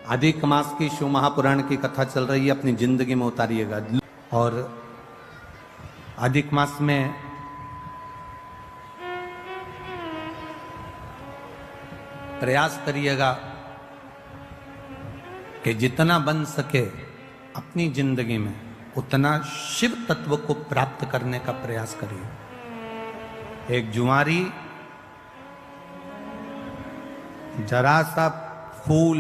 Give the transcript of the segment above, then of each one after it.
अधिक मास की शिव महापुराण की कथा चल रही है, अपनी जिंदगी में उतारिएगा। और अधिक मास में प्रयास करिएगा कि जितना बन सके अपनी जिंदगी में उतना शिव तत्व को प्राप्त करने का प्रयास करिए। एक जुआरी जरा सा फूल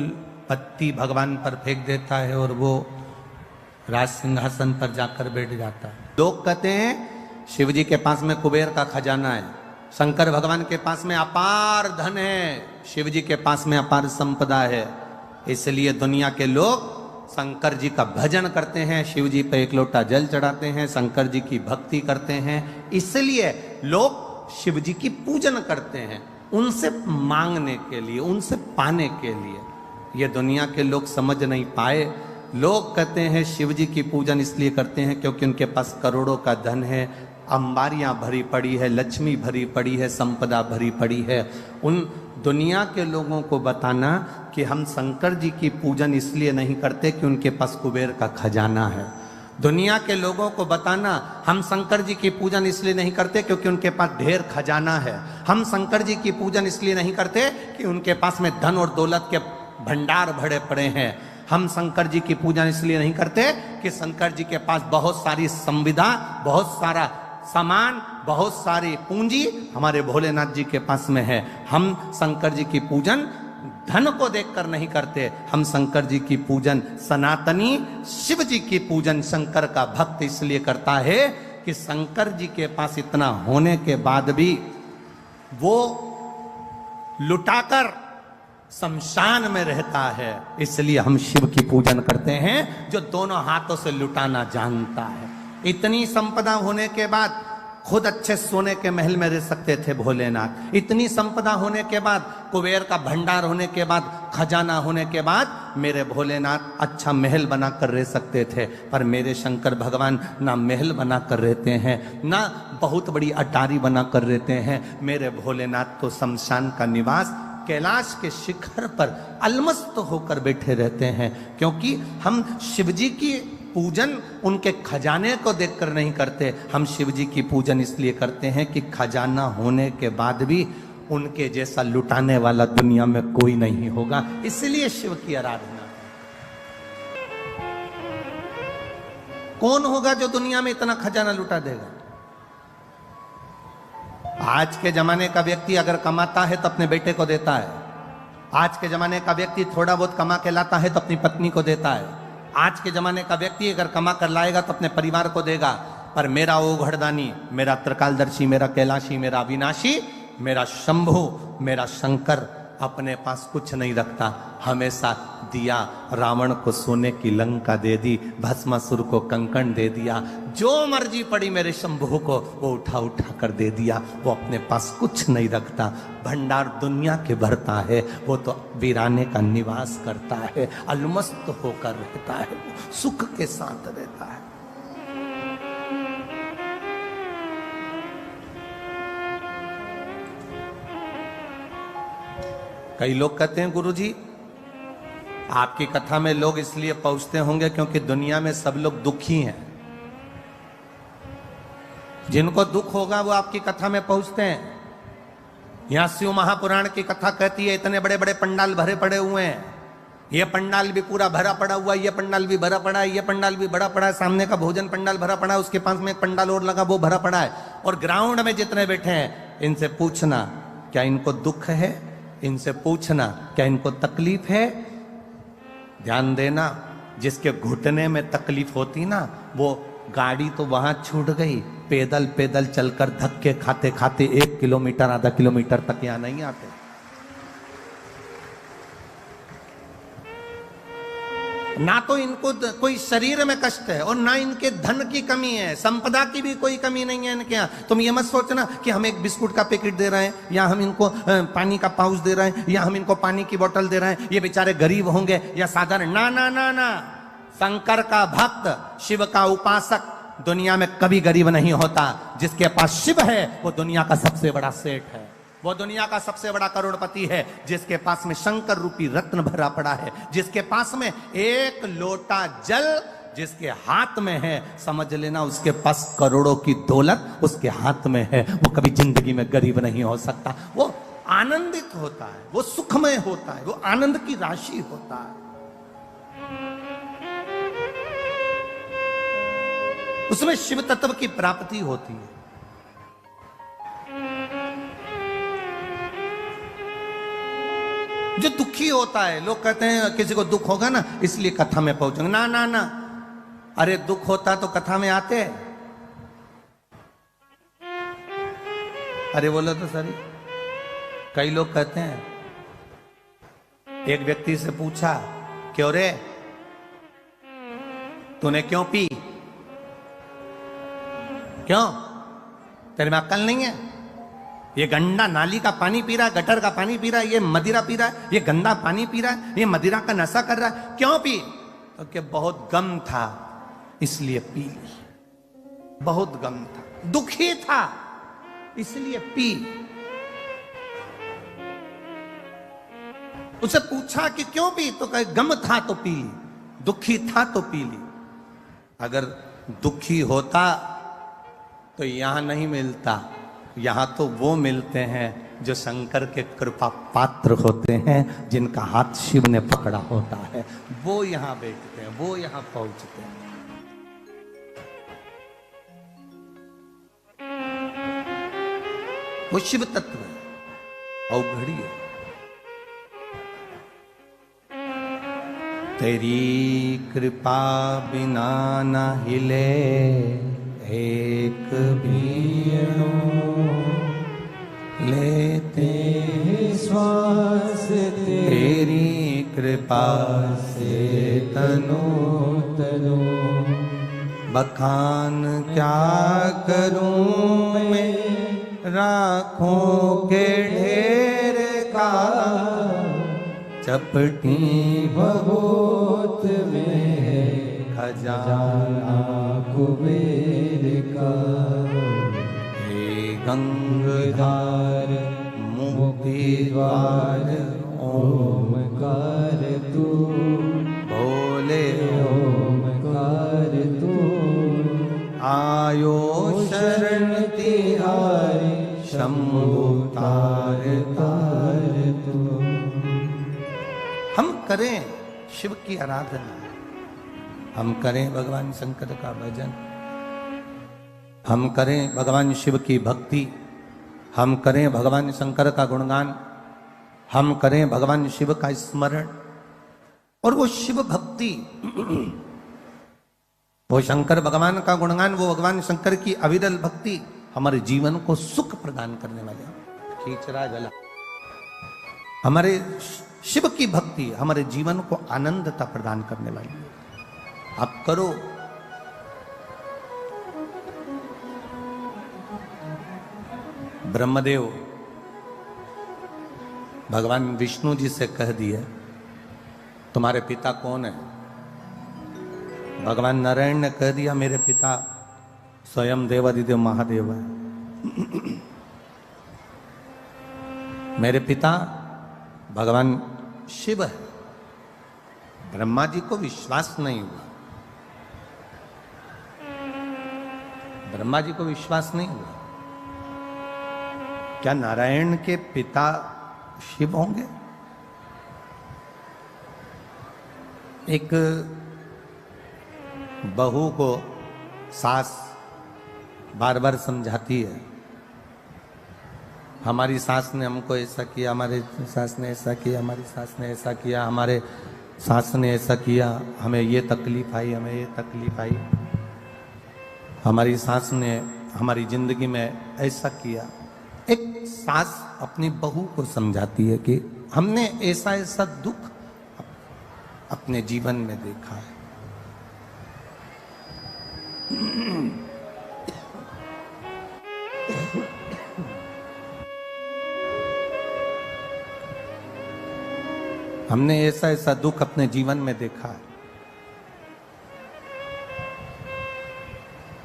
पत्ती भगवान पर फेंक देता है और वो राज सिंहासन पर जाकर बैठ जाता है। लोग कहते हैं शिव जी के पास में कुबेर का खजाना है, शंकर भगवान के पास में अपार धन है, शिव जी के पास में अपार संपदा है। इसलिए दुनिया के लोग शंकर जी का भजन करते हैं, शिव जी पे एक लोटा जल चढ़ाते हैं, शंकर जी की भक्ति करते हैं। इसलिए लोग शिव जी की पूजन करते हैं, उनसे मांगने के लिए, उनसे पाने के लिए। ये दुनिया के लोग समझ नहीं पाए। लोग कहते हैं शिव जी की पूजन इसलिए करते हैं क्योंकि उनके पास करोड़ों का धन है, अंबारियां भरी पड़ी है, लक्ष्मी भरी पड़ी है, संपदा भरी पड़ी है। उन दुनिया के लोगों को बताना कि हम शंकर जी की पूजन इसलिए नहीं करते कि उनके पास कुबेर का खजाना है। दुनिया के लोगों को बताना हम शंकर जी की पूजन इसलिए नहीं करते क्योंकि उनके पास ढेर खजाना है। हम शंकर जी की पूजन इसलिए नहीं करते कि उनके पास में धन और दौलत के भंडार भरे पड़े हैं। हम शंकर जी की पूजन इसलिए नहीं करते कि शंकर जी के पास बहुत सारी संविदा, बहुत सारा सामान, बहुत सारी पूंजी हमारे भोलेनाथ जी के पास में है। हम शंकर जी की पूजन धन को देखकर नहीं करते, हम शंकर जी की पूजन सनातनी शिव जी की पूजन शंकर का भक्त इसलिए करता है कि शंकर जी के पास इतना होने के बाद भी वो लुटाकर शमशान में रहता है। इसलिए हम शिव की पूजन करते हैं जो दोनों हाथों से लुटाना जानता है। इतनी संपदा होने के बाद खुद अच्छे सोने के महल में रह सकते थे भोलेनाथ। इतनी संपदा होने के बाद, कुबेर का भंडार होने के बाद, खजाना होने के बाद मेरे भोलेनाथ अच्छा महल बनाकर रह सकते थे। पर मेरे शंकर भगवान ना महल बनाकर रहते हैं, ना बहुत बड़ी अटारी बनाकर रहते हैं। मेरे भोलेनाथ तो शमशान का निवास कैलाश के शिखर पर अलमस्त होकर बैठे रहते हैं। क्योंकि हम शिव जी की पूजन उनके खजाने को देखकर नहीं करते, हम शिव जी की पूजन इसलिए करते हैं कि खजाना होने के बाद भी उनके जैसा लुटाने वाला दुनिया में कोई नहीं होगा। इसलिए शिव की आराधना। कौन होगा जो दुनिया में इतना खजाना लुटा देगा? आज के जमाने का व्यक्ति अगर कमाता है तो अपने बेटे को देता है। आज के जमाने का व्यक्ति थोड़ा बहुत कमा के लाता है तो अपनी पत्नी को देता है। आज के जमाने का व्यक्ति अगर कमा कर लाएगा तो अपने परिवार को देगा। पर मेरा ओघड़दानी, मेरा त्रिकालदर्शी, मेरा कैलाशी, मेरा अविनाशी, मेरा शंभु, मेरा शंकर अपने पास कुछ नहीं रखता। हमेशा दिया, रावण को सोने की लंका दे दी, भस्मासुर को कंकण दे दिया, जो मर्जी पड़ी मेरे शंभु को वो उठा उठा कर दे दिया। वो अपने पास कुछ नहीं रखता, भंडार दुनिया के भरता है। वो तो वीराने का निवास करता है, अलमस्त होकर रहता है, सुख के साथ रहता है। कई लोग कहते हैं गुरुजी आपकी कथा में लोग इसलिए पहुंचते होंगे क्योंकि दुनिया में सब लोग दुखी हैं। जिनको दुख होगा वो आपकी कथा में पहुंचते हैं। यहां शिव महापुराण की कथा कहती है इतने बड़े बड़े पंडाल भरे पड़े हुए हैं, ये पंडाल भी पूरा भरा पड़ा हुआ है, ये पंडाल भी भरा पड़ा है, ये पंडाल भी भरा पड़ा है, सामने का भोजन पंडाल भरा पड़ा है, उसके पास में एक पंडाल और लगा वो भरा पड़ा है। और ग्राउंड में जितने बैठे हैं इनसे पूछना क्या इनको दुख है, इनसे पूछना क्या इनको तकलीफ है। ध्यान देना, जिसके घुटने में तकलीफ होती ना वो गाड़ी तो वहां छूट गई, पैदल पैदल चलकर धक्के खाते खाते 1 किलोमीटर आधा किलोमीटर तक यहां नहीं आते। ना तो इनको कोई शरीर में कष्ट है और ना इनके धन की कमी है, संपदा की भी कोई कमी नहीं है इनके यहाँ। तुम ये मत सोचना कि हम एक बिस्कुट का पैकेट दे रहे हैं या हम इनको पानी का पाउच दे रहे हैं या हम इनको पानी की बोतल दे रहे हैं, ये बेचारे गरीब होंगे या साधारण। ना ना ना ना, शंकर का भक्त, शिव का उपासक दुनिया में कभी गरीब नहीं होता। जिसके पास शिव है वो दुनिया का सबसे बड़ा सेठ है। वो दुनिया का सबसे बड़ा करोड़पति है जिसके पास में शंकर रूपी रत्न भरा पड़ा है, जिसके पास में एक लोटा जल जिसके हाथ में है, समझ लेना उसके पास करोड़ों की दौलत उसके हाथ में है। वो कभी जिंदगी में गरीब नहीं हो सकता। वो आनंदित होता है, वो सुखमय होता है, वो आनंद की राशि होता है। उसमें शिव तत्व की प्राप्ति होती है। जो दुखी होता है, लोग कहते हैं किसी को दुख होगा ना इसलिए कथा में पहुंचेंगे। ना ना ना, अरे दुख होता तो कथा में आते। अरे बोलो तो सर, कई लोग कहते हैं, एक व्यक्ति से पूछा, क्यों रे तूने क्यों पी, क्यों तेरे में अक्ल नहीं है? ये गंदा नाली का पानी पी रहा है, गटर का पानी पी रहा है, ये मदिरा पी रहा है, ये गंदा पानी पी रहा है, ये मदिरा का नशा कर रहा है, क्यों पी? तो क्या बहुत गम था इसलिए पी ली। बहुत गम था, दुखी था इसलिए पी। उसे पूछा कि क्यों पी, तो कहे गम था तो पी ली, दुखी था तो पी ली। अगर दुखी होता तो यहां नहीं मिलता, यहां तो वो मिलते हैं जो शंकर के कृपा पात्र होते हैं, जिनका हाथ शिव ने पकड़ा होता है। वो यहां बैठते हैं, वो यहां पहुंचते हैं। वो शिव तत्व है, अवघड़ी है। तेरी कृपा बिना न हिले एक भी लेते श्वास, तेरी कृपा से तनो तनो। बखान क्या करूं मैं राखों के ढेर का, चपटी बहुत में खजाना कुबेर का। हे गंगाधार मुक्ति द्वार ओमकार तू, भोले ओमकार तू। आयो शरण तिहारी शंभु तार तार तू। हम करें शिव की आराधना, हम करें भगवान शंकर का भजन, हम करें भगवान शिव की भक्ति, हम करें भगवान शंकर का गुणगान, हम करें भगवान शिव का स्मरण। और वो शिव भक्ति, वो शंकर भगवान का गुणगान, वो भगवान शंकर की अविरल भक्ति हमारे जीवन को सुख प्रदान करने वाले। खींचरा गला, हमारे शिव की भक्ति हमारे जीवन को आनंदता प्रदान करने वाली है। आप करो। ब्रह्मदेव भगवान विष्णु जी से कह दिया, तुम्हारे पिता कौन है? भगवान नारायण ने कह दिया, मेरे पिता स्वयं देवादिदेव महादेव है। मेरे पिता भगवान शिव है। ब्रह्मा जी को विश्वास नहीं हुआ, ब्रह्मा जी को विश्वास नहीं हुआ। क्या नारायण के पिता शिव होंगे? एक बहू को सास बार बार समझाती है, हमारी सास ने हमको ऐसा किया, हमारे सास ने ऐसा किया, हमारी सास ने ऐसा किया, हमारे सास ने ऐसा किया, हमें ये तकलीफ आई, हमें ये तकलीफ आई, हमारी सास ने हमारी जिंदगी में ऐसा किया। एक सास अपनी बहू को समझाती है कि हमने ऐसा ऐसा दुख अपने जीवन में देखा है। हमने ऐसा ऐसा दुख अपने जीवन में देखा है।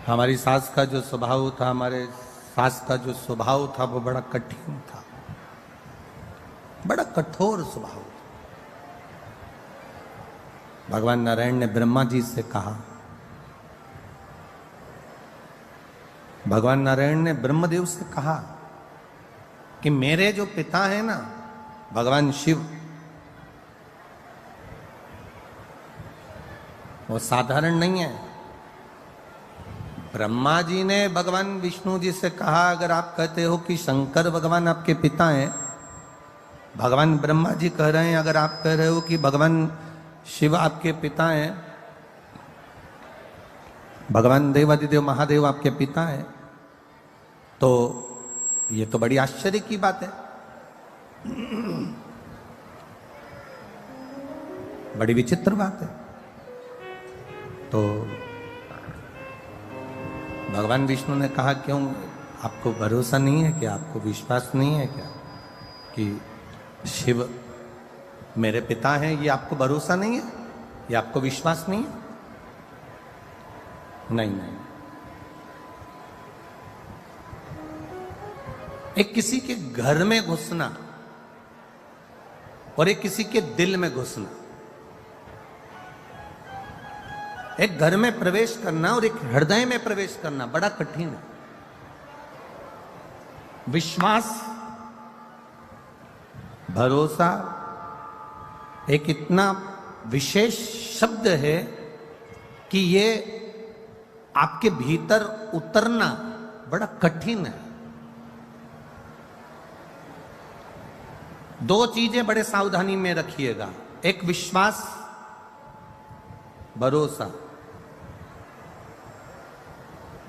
हमारी सास का जो स्वभाव था, हमारे सास का जो स्वभाव था वो बड़ा कठिन था। बड़ा कठोर स्वभाव। भगवान नारायण ने ब्रह्मा जी से कहा, भगवान नारायण ने ब्रह्मदेव से कहा कि मेरे जो पिता है ना भगवान शिव, वो साधारण नहीं है। ब्रह्मा जी ने भगवान विष्णु जी से कहा, अगर आप कहते हो कि शंकर भगवान आपके पिता हैं, भगवान ब्रह्मा जी कह रहे हैं अगर आप कह रहे हो कि भगवान शिव आपके पिता हैं, भगवान देवादिदेव महादेव आपके पिता हैं, तो ये तो बड़ी आश्चर्य की बात है, बड़ी विचित्र बात है। तो भगवान विष्णु ने कहा, क्यों आपको भरोसा नहीं है क्या, आपको विश्वास नहीं है क्या कि शिव मेरे पिता हैं? ये आपको भरोसा नहीं है, ये आपको विश्वास नहीं है? नहीं। एक किसी के घर में घुसना और एक किसी के दिल में घुसना, एक घर में प्रवेश करना और एक हृदय में प्रवेश करना बड़ा कठिन है। विश्वास, भरोसा एक इतना विशेष शब्द है कि ये आपके भीतर उतरना बड़ा कठिन है। दो चीजें बड़े सावधानी में रखिएगा, एक विश्वास, भरोसा,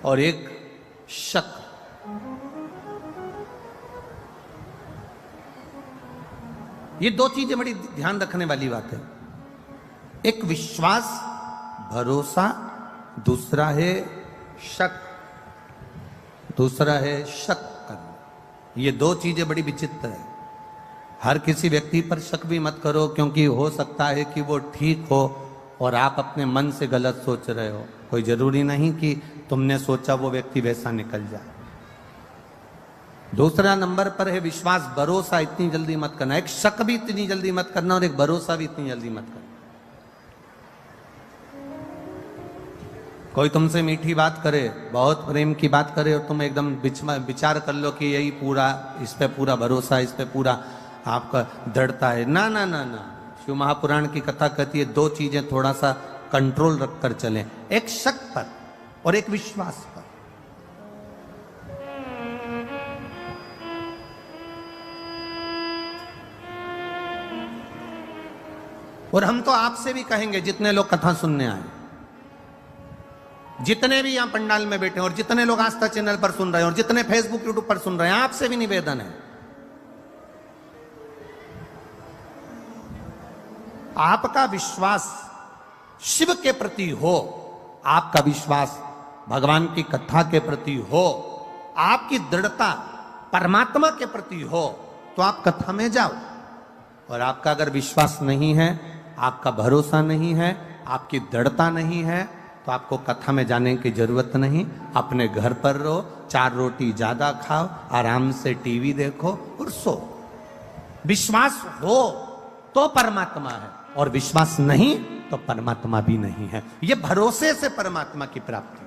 और एक शक। ये दो चीजें बड़ी ध्यान रखने वाली बात है। एक विश्वास, भरोसा, दूसरा है शक, दूसरा है शक करना। ये दो चीजें बड़ी विचित्र है। हर किसी व्यक्ति पर शक भी मत करो, क्योंकि हो सकता है कि वो ठीक हो और आप अपने मन से गलत सोच रहे हो। कोई जरूरी नहीं कि तुमने सोचा वो व्यक्ति वैसा निकल जाए। दूसरा नंबर पर है विश्वास, भरोसा इतनी जल्दी मत करना। एक शक भी इतनी जल्दी मत करना और एक भरोसा भी इतनी जल्दी मत करना। कोई तुमसे मीठी बात करे, बहुत प्रेम की बात करे, और तुम एकदम विचार कर लो कि यही पूरा, इस पे पूरा भरोसा, इस पे पूरा आपका दृढ़ता है। ना ना ना ना, शिव महापुराण की कथा कहती है दो चीजें थोड़ा सा कंट्रोल रखकर चलें, एक शक पर और एक विश्वास पर। और हम तो आपसे भी कहेंगे, जितने लोग कथा सुनने आए, जितने भी यहां पंडाल में बैठे हैं, और जितने लोग आस्था चैनल पर सुन रहे हैं, और जितने फेसबुक यूट्यूब पर सुन रहे हैं, आपसे भी निवेदन है, आपका विश्वास शिव के प्रति हो, आपका विश्वास भगवान की कथा के प्रति हो, आपकी दृढ़ता परमात्मा के प्रति हो, तो आप कथा में जाओ। और आपका अगर विश्वास नहीं है, आपका भरोसा नहीं है, आपकी दृढ़ता नहीं है, तो आपको कथा में जाने की जरूरत नहीं। अपने घर पर रहो, 4 रोटी ज्यादा खाओ, आराम से टीवी देखो और सो। विश्वास हो तो परमात्मा है, और विश्वास नहीं तो परमात्मा भी नहीं है। यह भरोसे से परमात्मा की प्राप्ति।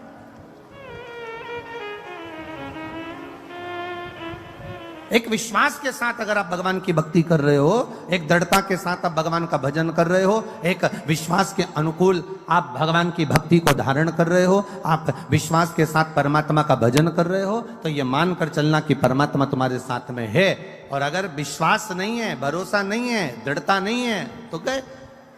एक विश्वास के साथ अगर आप भगवान की भक्ति कर रहे हो, एक दृढ़ता के साथ आप भगवान का भजन कर रहे हो, एक विश्वास के अनुकूल आप भगवान की भक्ति को धारण कर रहे हो, आप विश्वास के साथ परमात्मा का भजन कर रहे हो, तो ये मानकर चलना कि परमात्मा तुम्हारे साथ में है। और अगर विश्वास नहीं है, भरोसा नहीं है, दृढ़ता नहीं है, तो गए।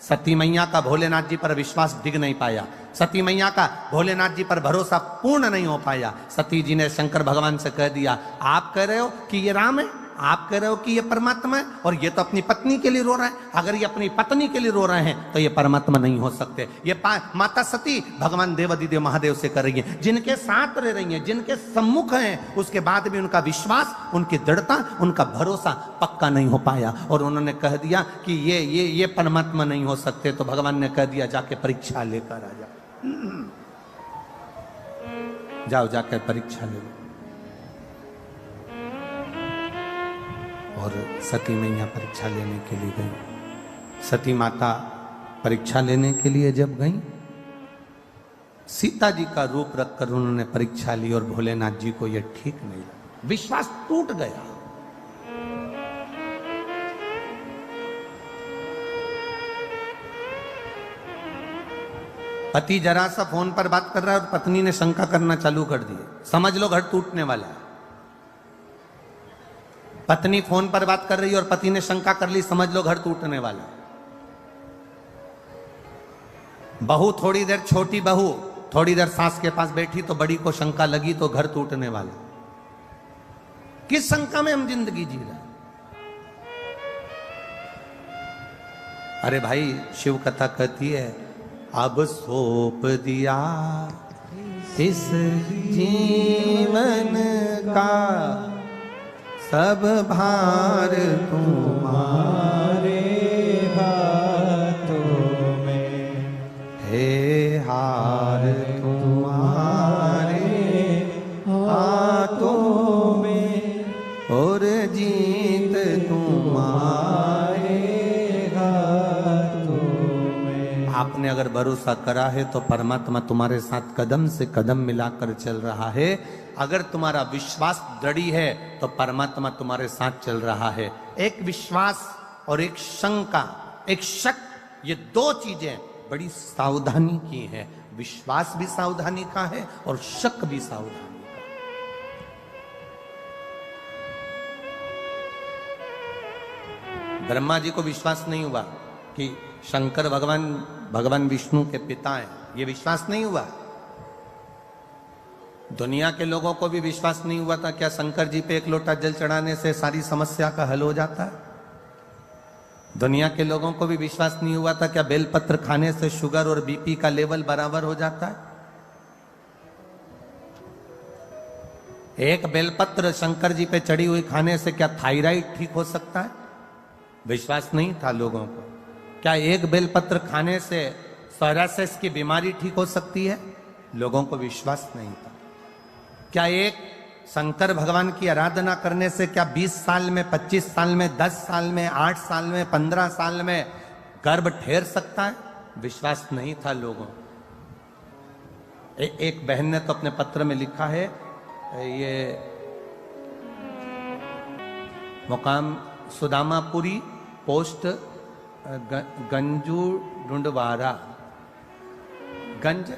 सती मैया का भोलेनाथ जी पर विश्वास डिग नहीं पाया, सती मैया का भोलेनाथ जी पर भरोसा पूर्ण नहीं हो पाया। सती जी ने शंकर भगवान से कह दिया, आप कह रहे हो कि ये राम है, आप कह रहे हो कि ये परमात्मा है, और ये तो अपनी पत्नी के लिए रो रहा है। अगर ये अपनी पत्नी के लिए रो रहे हैं तो ये परमात्मा नहीं हो सकते। ये माता सती भगवान देवादिदेव महादेव से कर रही है, जिनके साथ रह रही हैं, जिनके सम्मुख हैं, उसके बाद भी उनका विश्वास, उनकी दृढ़ता, उनका भरोसा पक्का नहीं हो पाया। और उन्होंने कह दिया कि ये परमात्मा नहीं हो सकते। तो भगवान ने कह दिया, जाके परीक्षा लेकर आ जाओ, जाओ जाकर परीक्षा ले लो। और सती मैया परीक्षा लेने के लिए गई। सती माता परीक्षा लेने के लिए जब गई, सीता जी का रूप रखकर उन्होंने परीक्षा ली और भोलेनाथ जी को यह ठीक नहीं लगा, विश्वास टूट गया। पति जरा सा फोन पर बात कर रहा है और पत्नी ने शंका करना चालू कर दी, समझ लो घर टूटने वाला है। पत्नी फोन पर बात कर रही है और पति ने शंका कर ली, समझ लो घर टूटने वाला है। बहू थोड़ी देर, छोटी बहू थोड़ी देर सास के पास बैठी तो बड़ी को शंका लगी तो घर टूटने वाला। किस शंका में हम जिंदगी जी रहे हैं? अरे भाई, शिव कथा कहती है, अब सौंप दिया इस जीवन का सब भार तुम्हारे हाथों में, हे हार तुम्हारे हाथों में और जीत तुम्हारे हाथों में। आपने अगर भरोसा करा है तो परमात्मा तुम्हारे साथ कदम से कदम मिलाकर चल रहा है। अगर तुम्हारा विश्वास दृढ़ है तो परमात्मा तुम्हारे साथ चल रहा है। एक विश्वास और एक शंका, एक शक, ये दो चीजें बड़ी सावधानी की है। विश्वास भी सावधानी का है और शक भी सावधानी का। ब्रह्मा जी को विश्वास नहीं हुआ कि शंकर भगवान विष्णु के पिता हैं, ये विश्वास नहीं हुआ। दुनिया के लोगों को भी विश्वास नहीं हुआ था क्या शंकर जी पे एक लोटा जल चढ़ाने से सारी समस्या का हल हो जाता है। दुनिया के लोगों को भी विश्वास नहीं हुआ था क्या बेलपत्र खाने से शुगर और बीपी का लेवल बराबर हो जाता है। एक बेलपत्र शंकर जी पे चढ़ी हुई खाने से क्या थायराइड ठीक हो सकता है? विश्वास नहीं था लोगों को। क्या एक बेलपत्र खाने से सोरायसिस की बीमारी ठीक हो सकती है? लोगों को विश्वास नहीं था। क्या एक शंकर भगवान की आराधना करने से क्या 20 साल में, 25 साल में, 10 साल में, 8 साल में, 15 साल में गर्भ ठहर सकता है? विश्वास नहीं था लोगों। एक बहन ने तो अपने पत्र में लिखा है, ये मुकाम सुदामापुरी, पोस्ट गंजू ढूंढवारा, गंज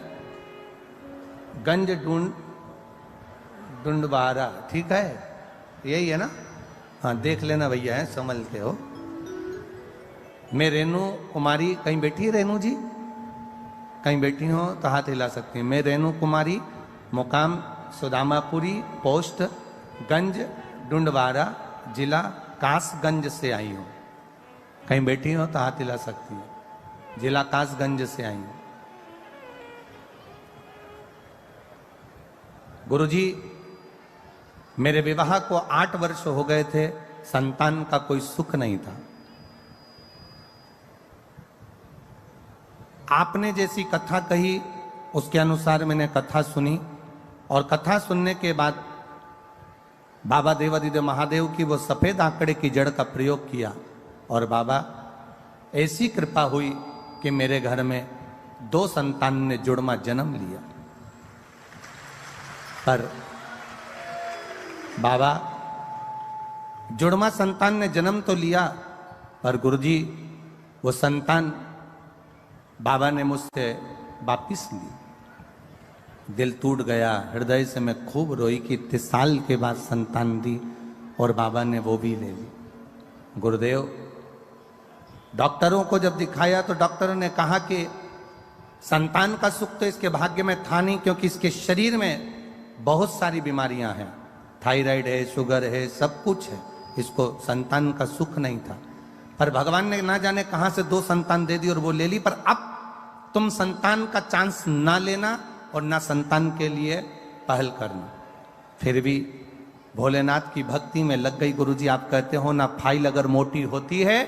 ढूंढवारा, ठीक है, यही है ना? हाँ, देख लेना भैया, है समझ के हो। मैं रेणु कुमारी, कहीं बैठी है रेणु जी? कहीं बैठी हो तो हाथ हिला सकती है। मैं रेणु कुमारी, मुकाम सुदामापुरी, पोस्ट गंज ढूंढवारा, जिला कासगंज से आई हूँ। कहीं बैठी हो तो हाथ हिला सकती है। जिला कासगंज से आई हूँ। गुरुजी, मेरे विवाह को 8 वर्ष हो गए थे, संतान का कोई सुख नहीं था। आपने जैसी कथा कही उसके अनुसार मैंने कथा सुनी और कथा सुनने के बाद बाबा देवादिदेव महादेव की वो सफेद आंकड़े की जड़ का प्रयोग किया और बाबा ऐसी कृपा हुई कि मेरे घर में 2 संतान ने जुड़वा जन्म लिया। पर बाबा, जुड़वा संतान ने जन्म तो लिया पर गुरुजी वो संतान बाबा ने मुझसे वापिस ली। दिल टूट गया, हृदय से मैं खूब रोई कि 30 साल के बाद संतान दी और बाबा ने वो भी ले ली। गुरुदेव, डॉक्टरों को जब दिखाया तो डॉक्टरों ने कहा कि संतान का सुख तो इसके भाग्य में था नहीं, क्योंकि इसके शरीर में बहुत सारी बीमारियां हैं, थायराइड है, शुगर है, सब कुछ है, इसको संतान का सुख नहीं था। पर भगवान ने ना जाने कहां से 2 संतान दे दी और वो ले ली। पर अब तुम संतान का चांस ना लेना और ना संतान के लिए पहल करना। फिर भी भोलेनाथ की भक्ति में लग गई। गुरुजी, आप कहते हो ना, फाइल अगर मोटी होती है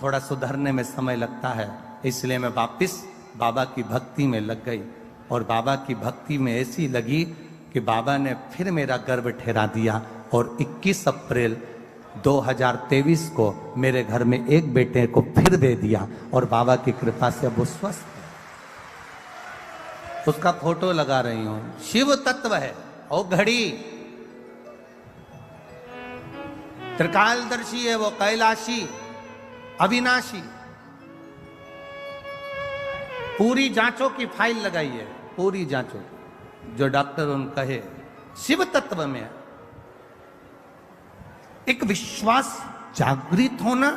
थोड़ा सुधरने में समय लगता है, इसलिए मैं वापिस बाबा की भक्ति में लग गई। और बाबा की भक्ति में ऐसी लगी कि बाबा ने फिर मेरा गर्भ ठहरा दिया और 21 अप्रैल 2023 को मेरे घर में एक बेटे को फिर दे दिया और बाबा की कृपा से अब वो स्वस्थ है। उसका फोटो लगा रही हूं। शिव तत्व है और घड़ी त्रिकालदर्शी है, वो कैलाशी अविनाशी। पूरी जांचों की फाइल लगाई है, पूरी जांचों जो डॉक्टर उन कहे शिव तत्व में है। एक विश्वास जागृत होना,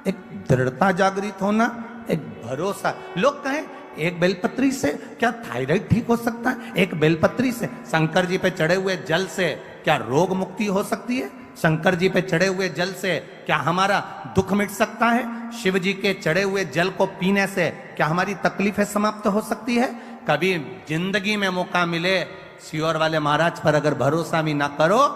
एक दृढ़ता जागृत होना, एक भरोसा। लोग कहें एक बेलपत्री से क्या थायराइड ठीक हो सकता है? एक बेलपत्री से, शंकर जी पे चढ़े हुए जल से क्या रोग मुक्ति हो सकती है? शंकर जी पे चढ़े हुए जल से क्या हमारा दुख मिट सकता है? शिव जी के चढ़े हुए जल को पीने से क्या हमारी तकलीफें समाप्त हो सकती है? कभी जिंदगी में मौका मिले, सियोर वाले महाराज पर अगर भरोसा भी ना करो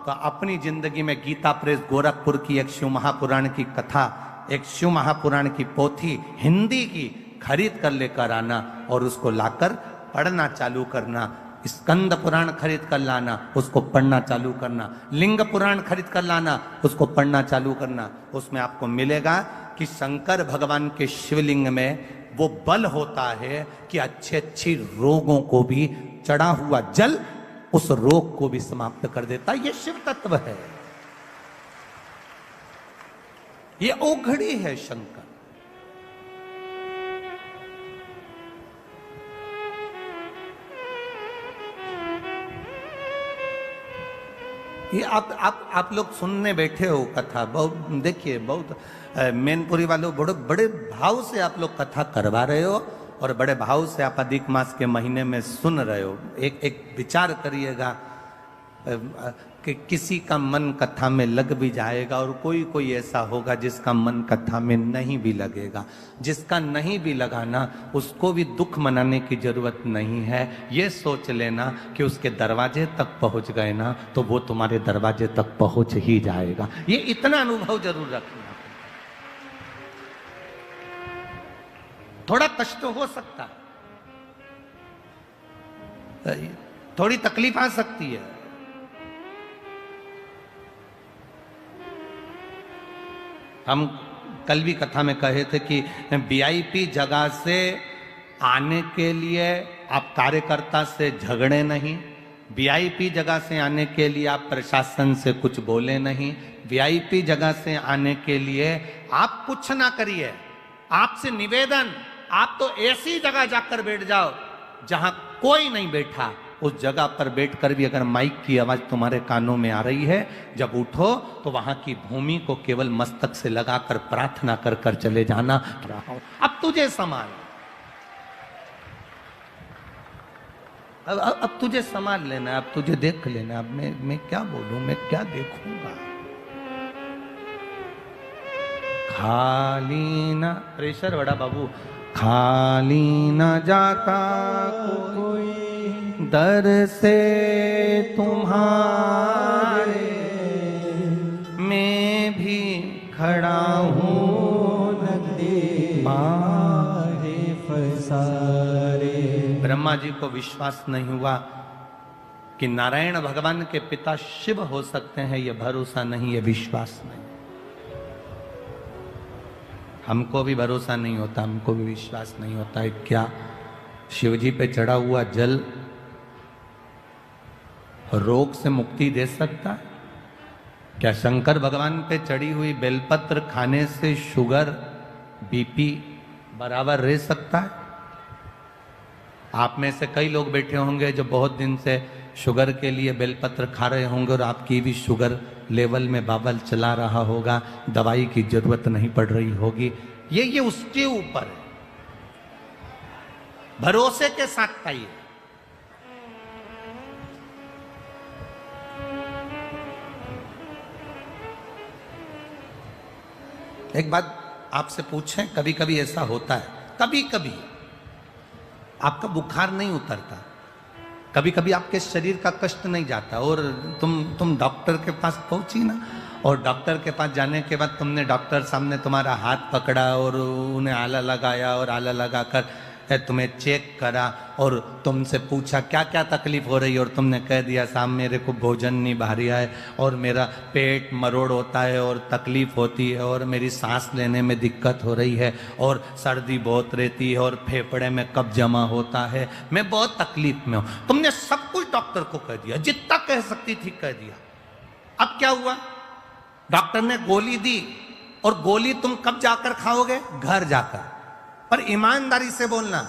तो अपनी जिंदगी में गीता प्रेस गोरखपुर की एक शिव महापुराण की कथा, एक शिव महापुराण की पोथी हिंदी की खरीद कर लेकर आना और उसको लाकर पढ़ना चालू करना। स्कंद पुराण खरीद कर लाना, उसको पढ़ना चालू करना। लिंग पुराण खरीद कर लाना, उसको पढ़ना चालू करना। उसमें आपको मिलेगा कि शंकर भगवान के शिवलिंग में वो बल होता है कि अच्छे अच्छी रोगों को भी चढ़ा हुआ जल उस रोग को भी समाप्त कर देता है। ये शिव तत्व है, ये ओघड़ी है शंकर। ये आप लोग सुनने बैठे हो कथा, बहुत देखिए, बहुत मैनपुरी वालों बड़े बड़े भाव से आप लोग कथा करवा रहे हो और बड़े भाव से आप अधिक मास के महीने में सुन रहे हो। एक विचार करिएगा कि किसी का मन कथा में लग भी जाएगा और कोई ऐसा होगा जिसका मन कथा में नहीं भी लगेगा। जिसका नहीं भी लगाना, उसको भी दुख मनाने की जरूरत नहीं है। ये सोच लेना कि उसके दरवाजे तक पहुंच गए ना तो वो तुम्हारे दरवाजे तक पहुंच ही जाएगा। ये इतना अनुभव जरूर रखना। थोड़ा कष्ट हो सकता है, थोड़ी तकलीफ आ सकती है। हम कल भी कथा में कहे थे कि वीआईपी जगह से आने के लिए आप कार्यकर्ता से झगड़े नहीं, वीआईपी जगह से आने के लिए आप प्रशासन से कुछ बोले नहीं, वीआईपी जगह से आने के लिए आप कुछ ना करिए। आपसे निवेदन, आप तो ऐसी जगह जाकर बैठ जाओ जहां कोई नहीं बैठा। उस जगह पर बैठकर भी अगर माइक की आवाज तुम्हारे कानों में आ रही है, जब उठो तो वहां की भूमि को केवल मस्तक से लगाकर प्रार्थना कर कर चले जाना। अब तुझे संभाल, अब तुझे संभाल लेना, अब तुझे देख लेना। अब मैं क्या बोलूं, मैं क्या देखूंगा। खाली ना प्रेशर बड़ा बाबू, खाली ना जाता कोई दर से तुम्हारे, मैं भी खड़ा हूँ नदी मारे फसारे। ब्रह्मा जी को विश्वास नहीं हुआ कि नारायण भगवान के पिता शिव हो सकते हैं। यह भरोसा नहीं, यह विश्वास नहीं। हमको भी भरोसा नहीं होता, हमको भी विश्वास नहीं होता है क्या शिव जी पे चढ़ा हुआ जल रोग से मुक्ति दे सकता है? क्या शंकर भगवान पे चढ़ी हुई बेलपत्र खाने से शुगर बीपी बराबर रह सकता है? आप में से कई लोग बैठे होंगे जो बहुत दिन से शुगर के लिए बेलपत्र खा रहे होंगे और आपकी भी शुगर लेवल में बाबल चला रहा होगा, दवाई की जरूरत नहीं पड़ रही होगी। ये उसके ऊपर है, भरोसे के साथ खाइए। एक बात आपसे पूछें, कभी कभी ऐसा होता है, कभी कभी आपका बुखार नहीं उतरता, कभी कभी आपके शरीर का कष्ट नहीं जाता और तुम डॉक्टर के पास पहुंची ना, और डॉक्टर के पास जाने के बाद तुमने डॉक्टर सामने तुम्हारा हाथ पकड़ा और उन्हें आला लगाया और आला लगाकर तुम्हें चेक करा और तुमसे पूछा क्या क्या तकलीफ हो रही है और तुमने कह दिया साहब मेरे को भोजन नहीं भारी है और मेरा पेट मरोड़ होता है और तकलीफ होती है और मेरी सांस लेने में दिक्कत हो रही है और सर्दी बहुत रहती है और फेफड़े में कब जमा होता है, मैं बहुत तकलीफ में हूं। तुमने सब कुछ डॉक्टर को कह दिया, जितना कह सकती थी कह दिया। अब क्या हुआ? डॉक्टर ने गोली दी और गोली तुम कब जाकर खाओगे? घर जाकर। पर ईमानदारी से बोलना,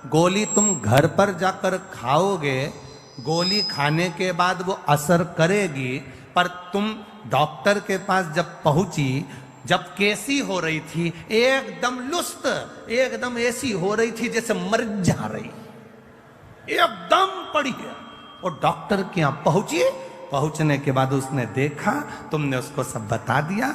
गोली तुम घर पर जाकर खाओगे, गोली खाने के बाद वो असर करेगी, पर तुम डॉक्टर के पास जब पहुंची, जब कैसी हो रही थी, एकदम लुस्त, एकदम ऐसी हो रही थी जैसे मर जा रही, एकदम पड़ी है। और डॉक्टर के यहां पहुंची, पहुंचने के बाद उसने देखा, तुमने उसको सब बता दिया,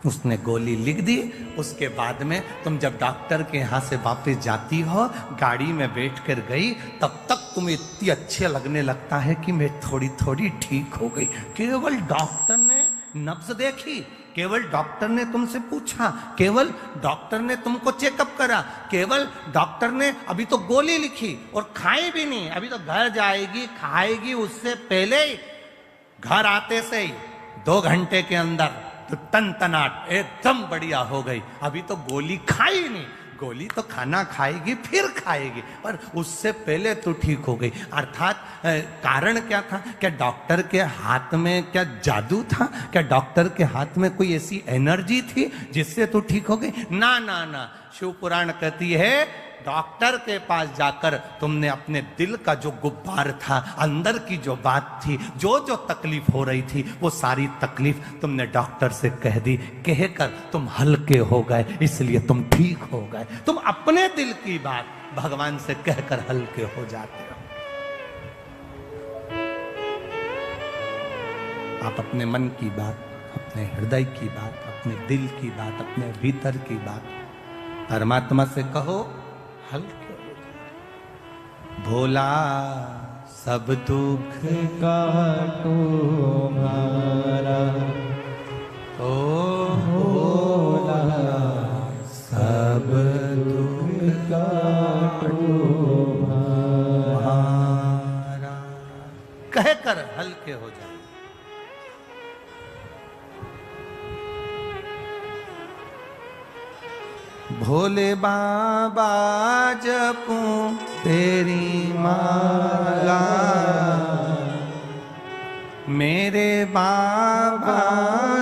उसने गोली लिख दी। उसके बाद में तुम जब डॉक्टर के यहाँ से वापस जाती हो, गाड़ी में बैठ कर गई, तब तक तुम्हें इतनी अच्छे लगने लगता है कि मैं थोड़ी थोड़ी ठीक हो गई। केवल डॉक्टर ने नब्ज देखी, केवल डॉक्टर ने तुमसे पूछा, केवल डॉक्टर ने तुमको चेकअप करा, केवल डॉक्टर ने अभी तो गोली लिखी और खाई भी नहीं, अभी तो घर जाएगी खाएगी, उससे पहले ही घर आते से ही 2 घंटे के अंदर तो तन-तनाट एकदम बढ़िया हो गई। अभी तो गोली खाई नहीं, गोली तो खाना खाएगी फिर खाएगी, पर उससे पहले तो ठीक हो गई। अर्थात कारण क्या था? क्या डॉक्टर के हाथ में क्या जादू था? क्या डॉक्टर के हाथ में कोई ऐसी एनर्जी थी जिससे तो ठीक हो गई? ना ना ना, शिव पुराण कहती है डॉक्टर के पास जाकर तुमने अपने दिल का जो गुब्बार था, अंदर की जो बात थी, जो जो तकलीफ हो रही थी, वो सारी तकलीफ तुमने डॉक्टर से कह दी, कहकर तुम हल्के हो गए, इसलिए तुम ठीक हो गए। तुम अपने दिल की बात भगवान से कहकर हल्के हो जाते हो। आप अपने मन की बात, अपने हृदय की बात, अपने दिल की बात, अपने भीतर की बात परमात्मा से कहो, हल्के हो जाए। भोला सब दुख काटो मारा, ओ भोला सब दुख काटो मारा, कहकर हल्के हो जाए। भोले बाबा जपूं तेरी माला, मेरे बाबा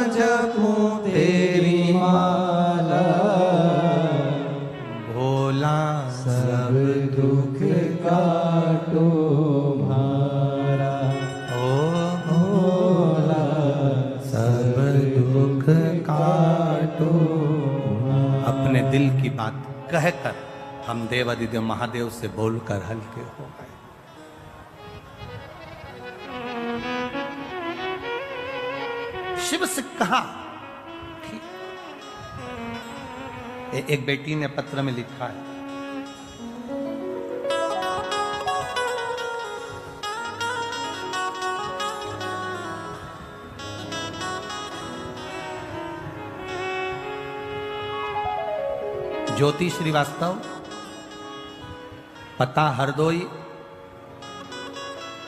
जपूं तेरी माला, भोला सब दुख काटो मारा, ओ भोला सब दुख काटो। अपने दिल की बात कहकर हम देवादिदेव महादेव से बोलकर हल्के हो गए। शिव से कहा, ठीक। एक बेटी ने पत्र में लिखा है, ज्योति श्रीवास्तव, पता हरदोई,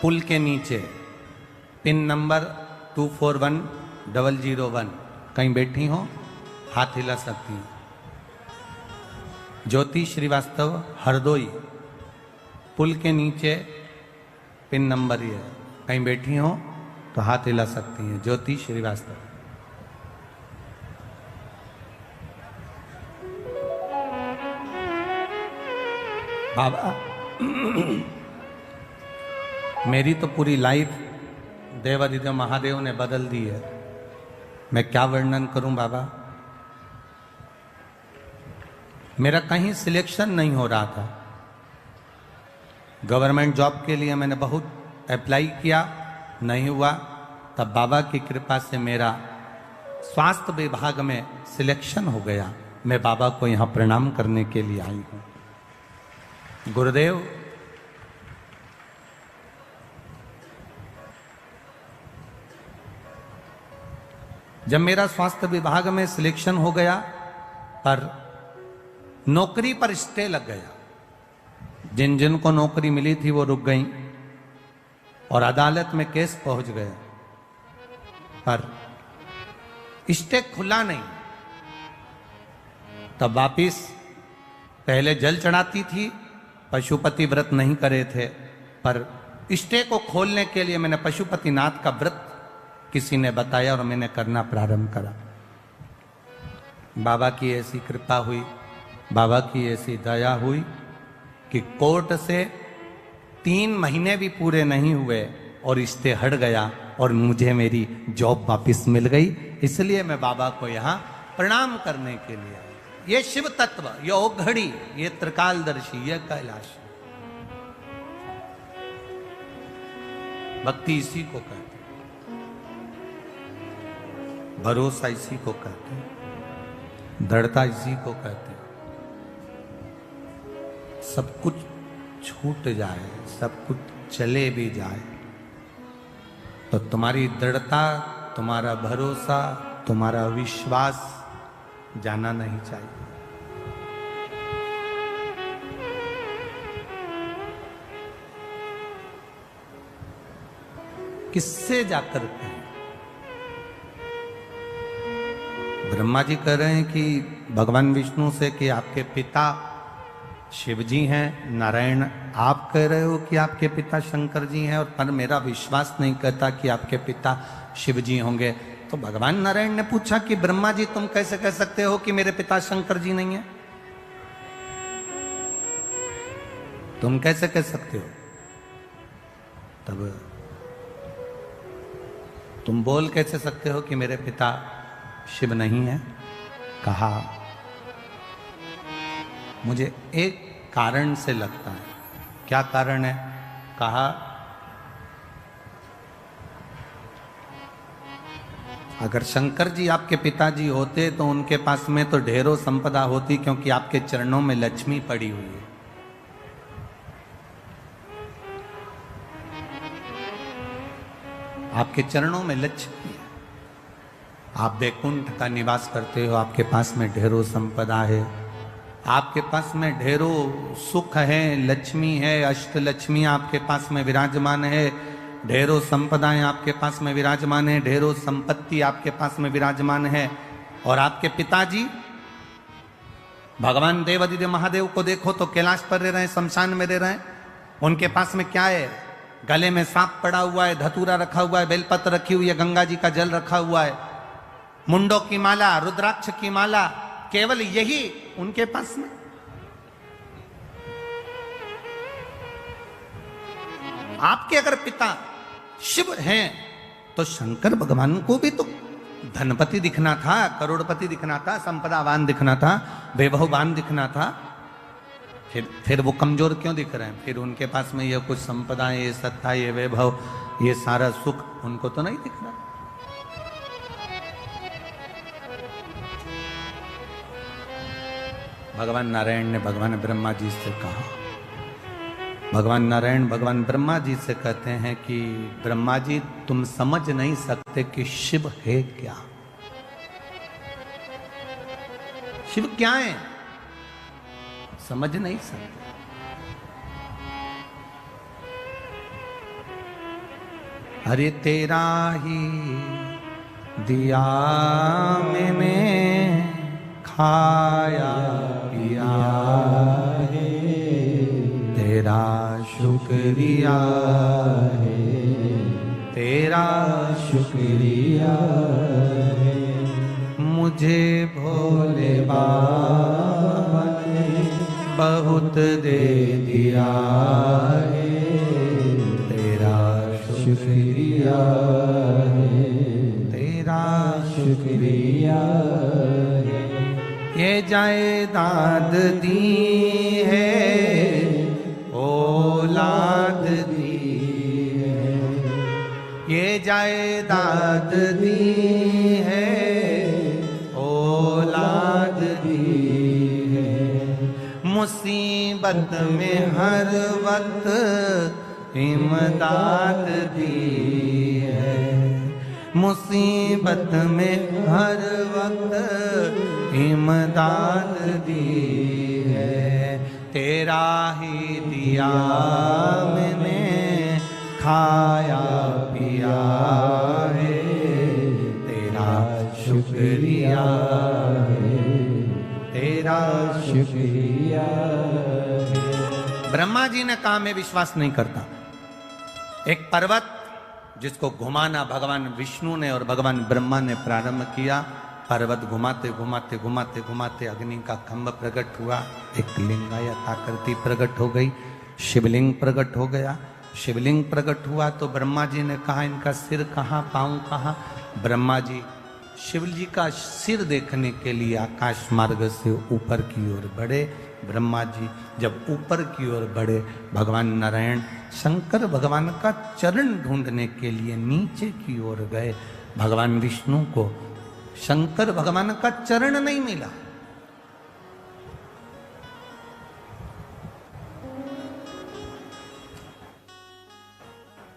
पुल के नीचे, पिन नंबर 241001। कहीं बैठी हो, हाथ हिला सकती हैं। ज्योति श्रीवास्तव, हरदोई, पुल के नीचे, पिन नंबर ये। कहीं बैठी हो तो हाथ हिला सकती हैं। ज्योति श्रीवास्तव। बाबा मेरी तो पूरी लाइफ देवादिदेव महादेव ने बदल दी है, मैं क्या वर्णन करूं बाबा। मेरा कहीं सिलेक्शन नहीं हो रहा था, गवर्नमेंट जॉब के लिए मैंने बहुत अप्लाई किया, नहीं हुआ। तब बाबा की कृपा से मेरा स्वास्थ्य विभाग में सिलेक्शन हो गया। मैं बाबा को यहाँ प्रणाम करने के लिए आई हूँ। गुरुदेव, जब मेरा स्वास्थ्य विभाग में सिलेक्शन हो गया, पर नौकरी पर स्टे लग गया। जिन जिन को नौकरी मिली थी वो रुक गई और अदालत में केस पहुंच गए, पर स्टे खुला नहीं। तब वापिस पहले जल चढ़ाती थी, पशुपति व्रत नहीं करे थे, पर स्टे को खोलने के लिए मैंने पशुपतिनाथ का व्रत किसी ने बताया और मैंने करना प्रारंभ करा। बाबा की ऐसी कृपा हुई, बाबा की ऐसी दया हुई कि कोर्ट से 3 महीने भी पूरे नहीं हुए और स्टे हट गया और मुझे मेरी जॉब वापस मिल गई। इसलिए मैं बाबा को यहाँ प्रणाम करने के लिए आया। ये शिव तत्व, ये ओघड़ी, ये त्रिकालदर्शी, ये कैलाश, भक्ति इसी को कहते हैं, भरोसा इसी को कहते हैं, दृढ़ता इसी को कहते हैं। सब कुछ छूट जाए, सब कुछ चले भी जाए, तो तुम्हारी दृढ़ता, तुम्हारा भरोसा, तुम्हारा विश्वास जाना नहीं चाहिए। किससे जाकर कहें? ब्रह्मा जी कह रहे हैं कि भगवान विष्णु से कि आपके पिता शिव जी हैं, नारायण आप कह रहे हो कि आपके पिता शंकर जी हैं, और पर मेरा विश्वास नहीं कहता कि आपके पिता शिव जी होंगे। तो भगवान नारायण ने पूछा कि ब्रह्मा जी तुम कैसे कह सकते हो कि मेरे पिता शंकर जी नहीं है? तुम कैसे कह सकते हो? तब तुम बोल कैसे सकते हो कि मेरे पिता शिव नहीं है? कहा मुझे एक कारण से लगता है। क्या कारण है? कहा अगर शंकर जी आपके पिताजी होते तो उनके पास में तो ढेरों संपदा होती, क्योंकि आपके चरणों में लक्ष्मी पड़ी हुई है। आपके चरणों में लक्ष्मी है, आप वैकुंठ का निवास करते हो, आपके पास में ढेरों संपदा है, आपके पास में ढेरों सुख है, लक्ष्मी है, अष्टलक्ष्मी आपके पास में विराजमान है, ढेरों संपदाएं आपके पास में विराजमान है, ढेरों संपत्ति आपके पास में विराजमान है। और आपके पिताजी भगवान देवादिदेव महादेव को देखो तो कैलाश पर रह रहे हैं, शमशान में रह रहे हैं। उनके पास में क्या है? गले में सांप पड़ा हुआ है, धतूरा रखा हुआ है, बेलपत्र रखी हुई है, गंगा जी का जल रखा हुआ है, मुंडों की माला, रुद्राक्ष की माला, केवल यही उनके पास में। आपके अगर पिता शिव हैं तो शंकर भगवान को भी तो धनपति दिखना था, करोड़पति दिखना था, संपदावान दिखना था, वैभववान दिखना था। फिर वो कमजोर क्यों दिख रहे हैं? फिर उनके पास में ये कुछ संपदाएं, ये सत्ता, ये वैभव, ये सारा सुख उनको तो नहीं दिख रहा। भगवान नारायण ने भगवान ब्रह्मा जी से कहा, भगवान नारायण भगवान ब्रह्मा जी से कहते हैं कि ब्रह्मा जी तुम समझ नहीं सकते कि शिव है क्या। शिव क्या है समझ नहीं सकते। अरे तेरा ही दिया मैंने खाया पिया है, तेरा शुक्रिया है, तेरा शुक्रिया है, मुझे भोले बाबा ने बहुत दे दिया है, तेरा शुक्रिया है, तेरा शुक्रिया है। ये जायदाद दी है, औलाद दी है, ये जायदाद दी है, औलाद दी है, मुसीबत में हर वक्त इमदाद दी है, मुसीबत में हर वक्त इमदाद दी है, तेरा ही दिया मैंने खाया पिया है, तेरा शुक्रिया है, तेरा शुक्रिया है। ब्रह्मा जी ने कहा मैं विश्वास नहीं करता। एक पर्वत जिसको घुमाना भगवान विष्णु ने और भगवान ब्रह्मा ने प्रारंभ किया, पर्वत घुमाते घुमाते घुमाते घुमाते अग्नि का खंभ प्रकट हुआ, एक लिंगायत आकृति प्रकट हो गई, शिवलिंग प्रकट हो गया। शिवलिंग प्रकट हुआ तो ब्रह्मा जी ने कहा इनका सिर कहाँ, पांव कहाँ? ब्रह्मा जी शिव जी का सिर देखने के लिए आकाश मार्ग से ऊपर की ओर बढ़े। ब्रह्मा जी जब ऊपर की ओर बढ़े, भगवान नारायण शंकर भगवान का चरण ढूंढने के लिए नीचे की ओर गए। भगवान विष्णु को शंकर भगवान का चरण नहीं मिला।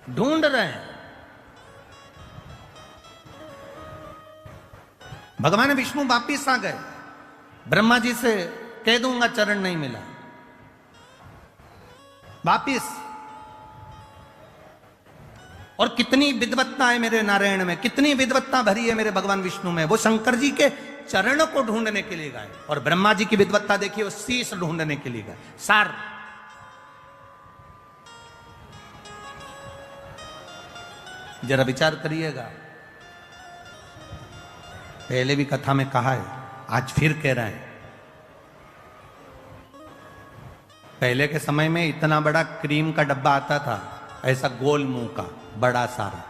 ढूंढ रहे हैं। भगवान विष्णु वापिस आ गए, ब्रह्मा जी से कह दूंगा चरण नहीं मिला। वापिस। और कितनी विद्वत्ता है मेरे नारायण में, कितनी विद्वत्ता भरी है मेरे भगवान विष्णु में। वो शंकर जी के चरणों को ढूंढने के लिए गए। और ब्रह्मा जी की विद्वत्ता देखिए, वो शीश ढूंढने के लिए गए। सार जरा विचार करिएगा। पहले भी कथा में कहा है, आज फिर कह रहे हैं। पहले के समय में इतना बड़ा क्रीम का डब्बा आता था, ऐसा गोल मुंह का बड़ा सारा,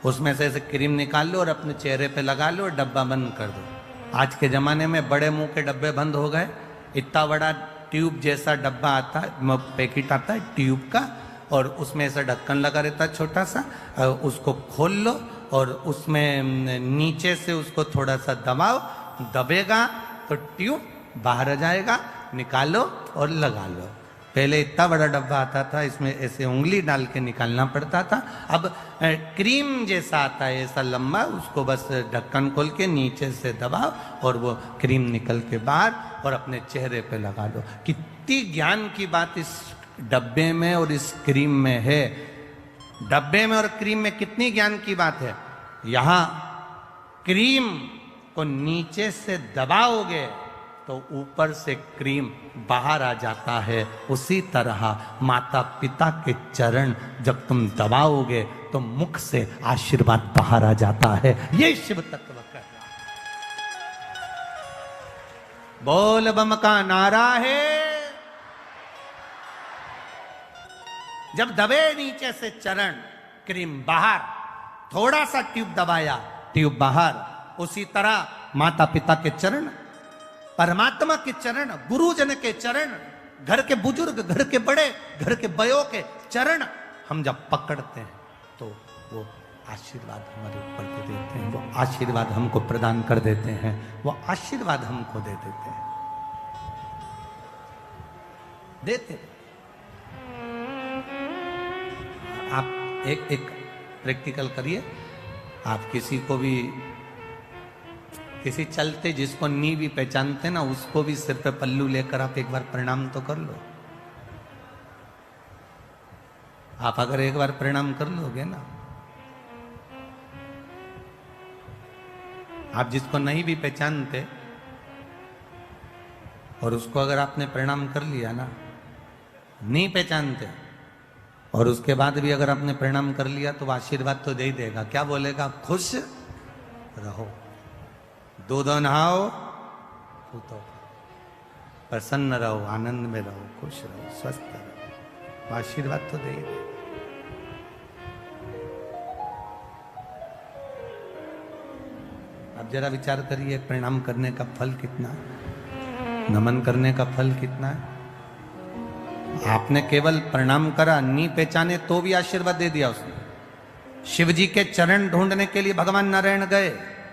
उसमें से ऐसे क्रीम निकाल लो और अपने चेहरे पे लगा लो और डब्बा बंद कर दो। आज के जमाने में बड़े मुंह के डब्बे बंद हो गए। इतना बड़ा ट्यूब जैसा डब्बा आता है, पैकेट आता है ट्यूब का, और उसमें ऐसा ढक्कन लगा रहता है छोटा सा, उसको खोल लो और उसमें नीचे से उसको थोड़ा सा दबाओ, दबेगा तो ट्यूब बाहर आ जाएगा, निकालो और लगा लो। पहले इतना बड़ा डब्बा आता था, इसमें ऐसे उंगली डाल के निकालना पड़ता था। अब क्रीम जैसा आता है ऐसा लंबा, उसको बस ढक्कन खोल के नीचे से दबाओ और वो क्रीम निकल के बाहर और अपने चेहरे पे लगा लो। कितनी ज्ञान की बात इस डब्बे में और इस क्रीम में है। डब्बे में और क्रीम में कितनी ज्ञान की बात है। यहां क्रीम को नीचे से दबाओगे तो ऊपर से क्रीम बाहर आ जाता है। उसी तरह माता पिता के चरण जब तुम दबाओगे तो मुख से आशीर्वाद बाहर आ जाता है। ये शिव तत्व कह रहा है। बोल बम का नारा है। जब दबे नीचे से चरण, क्रीम बाहर, थोड़ा सा ट्यूब दबाया, ट्यूब बाहर। उसी तरह माता पिता के चरण, परमात्मा के चरण, गुरुजन के चरण, घर के बुजुर्ग, घर के बड़े, घर के बयों के चरण हम जब पकड़ते हैं तो वो आशीर्वाद हमारे ऊपर दे देते हैं। वो आशीर्वाद हमको प्रदान कर देते हैं। वो आशीर्वाद हमको दे देते हैं। देते आप एक प्रैक्टिकल करिए। आप किसी को भी, किसी चलते जिसको नी भी पहचानते ना, उसको भी सिर पे पल्लू लेकर आप एक बार प्रणाम तो कर लो। आप अगर एक बार प्रणाम कर लोगे ना, आप जिसको नहीं भी पहचानते और उसको अगर आपने प्रणाम कर लिया ना, नहीं पहचानते और उसके बाद भी अगर आपने प्रणाम कर लिया तो आशीर्वाद तो दे ही देगा। क्या बोलेगा? खुश रहो, दूध नहाओ, तो प्रसन्न रहो, आनंद में रहो, खुश रहो, स्वस्थ रहो। आशीर्वाद तो दे ही देगा। अब जरा विचार करिए, प्रणाम करने का फल कितना है, नमन करने का फल कितना है। आपने केवल प्रणाम करा, नहीं पहचाने तो भी आशीर्वाद दे दिया उसने। शिव जी के चरण ढूंढने के लिए भगवान नारायण गए,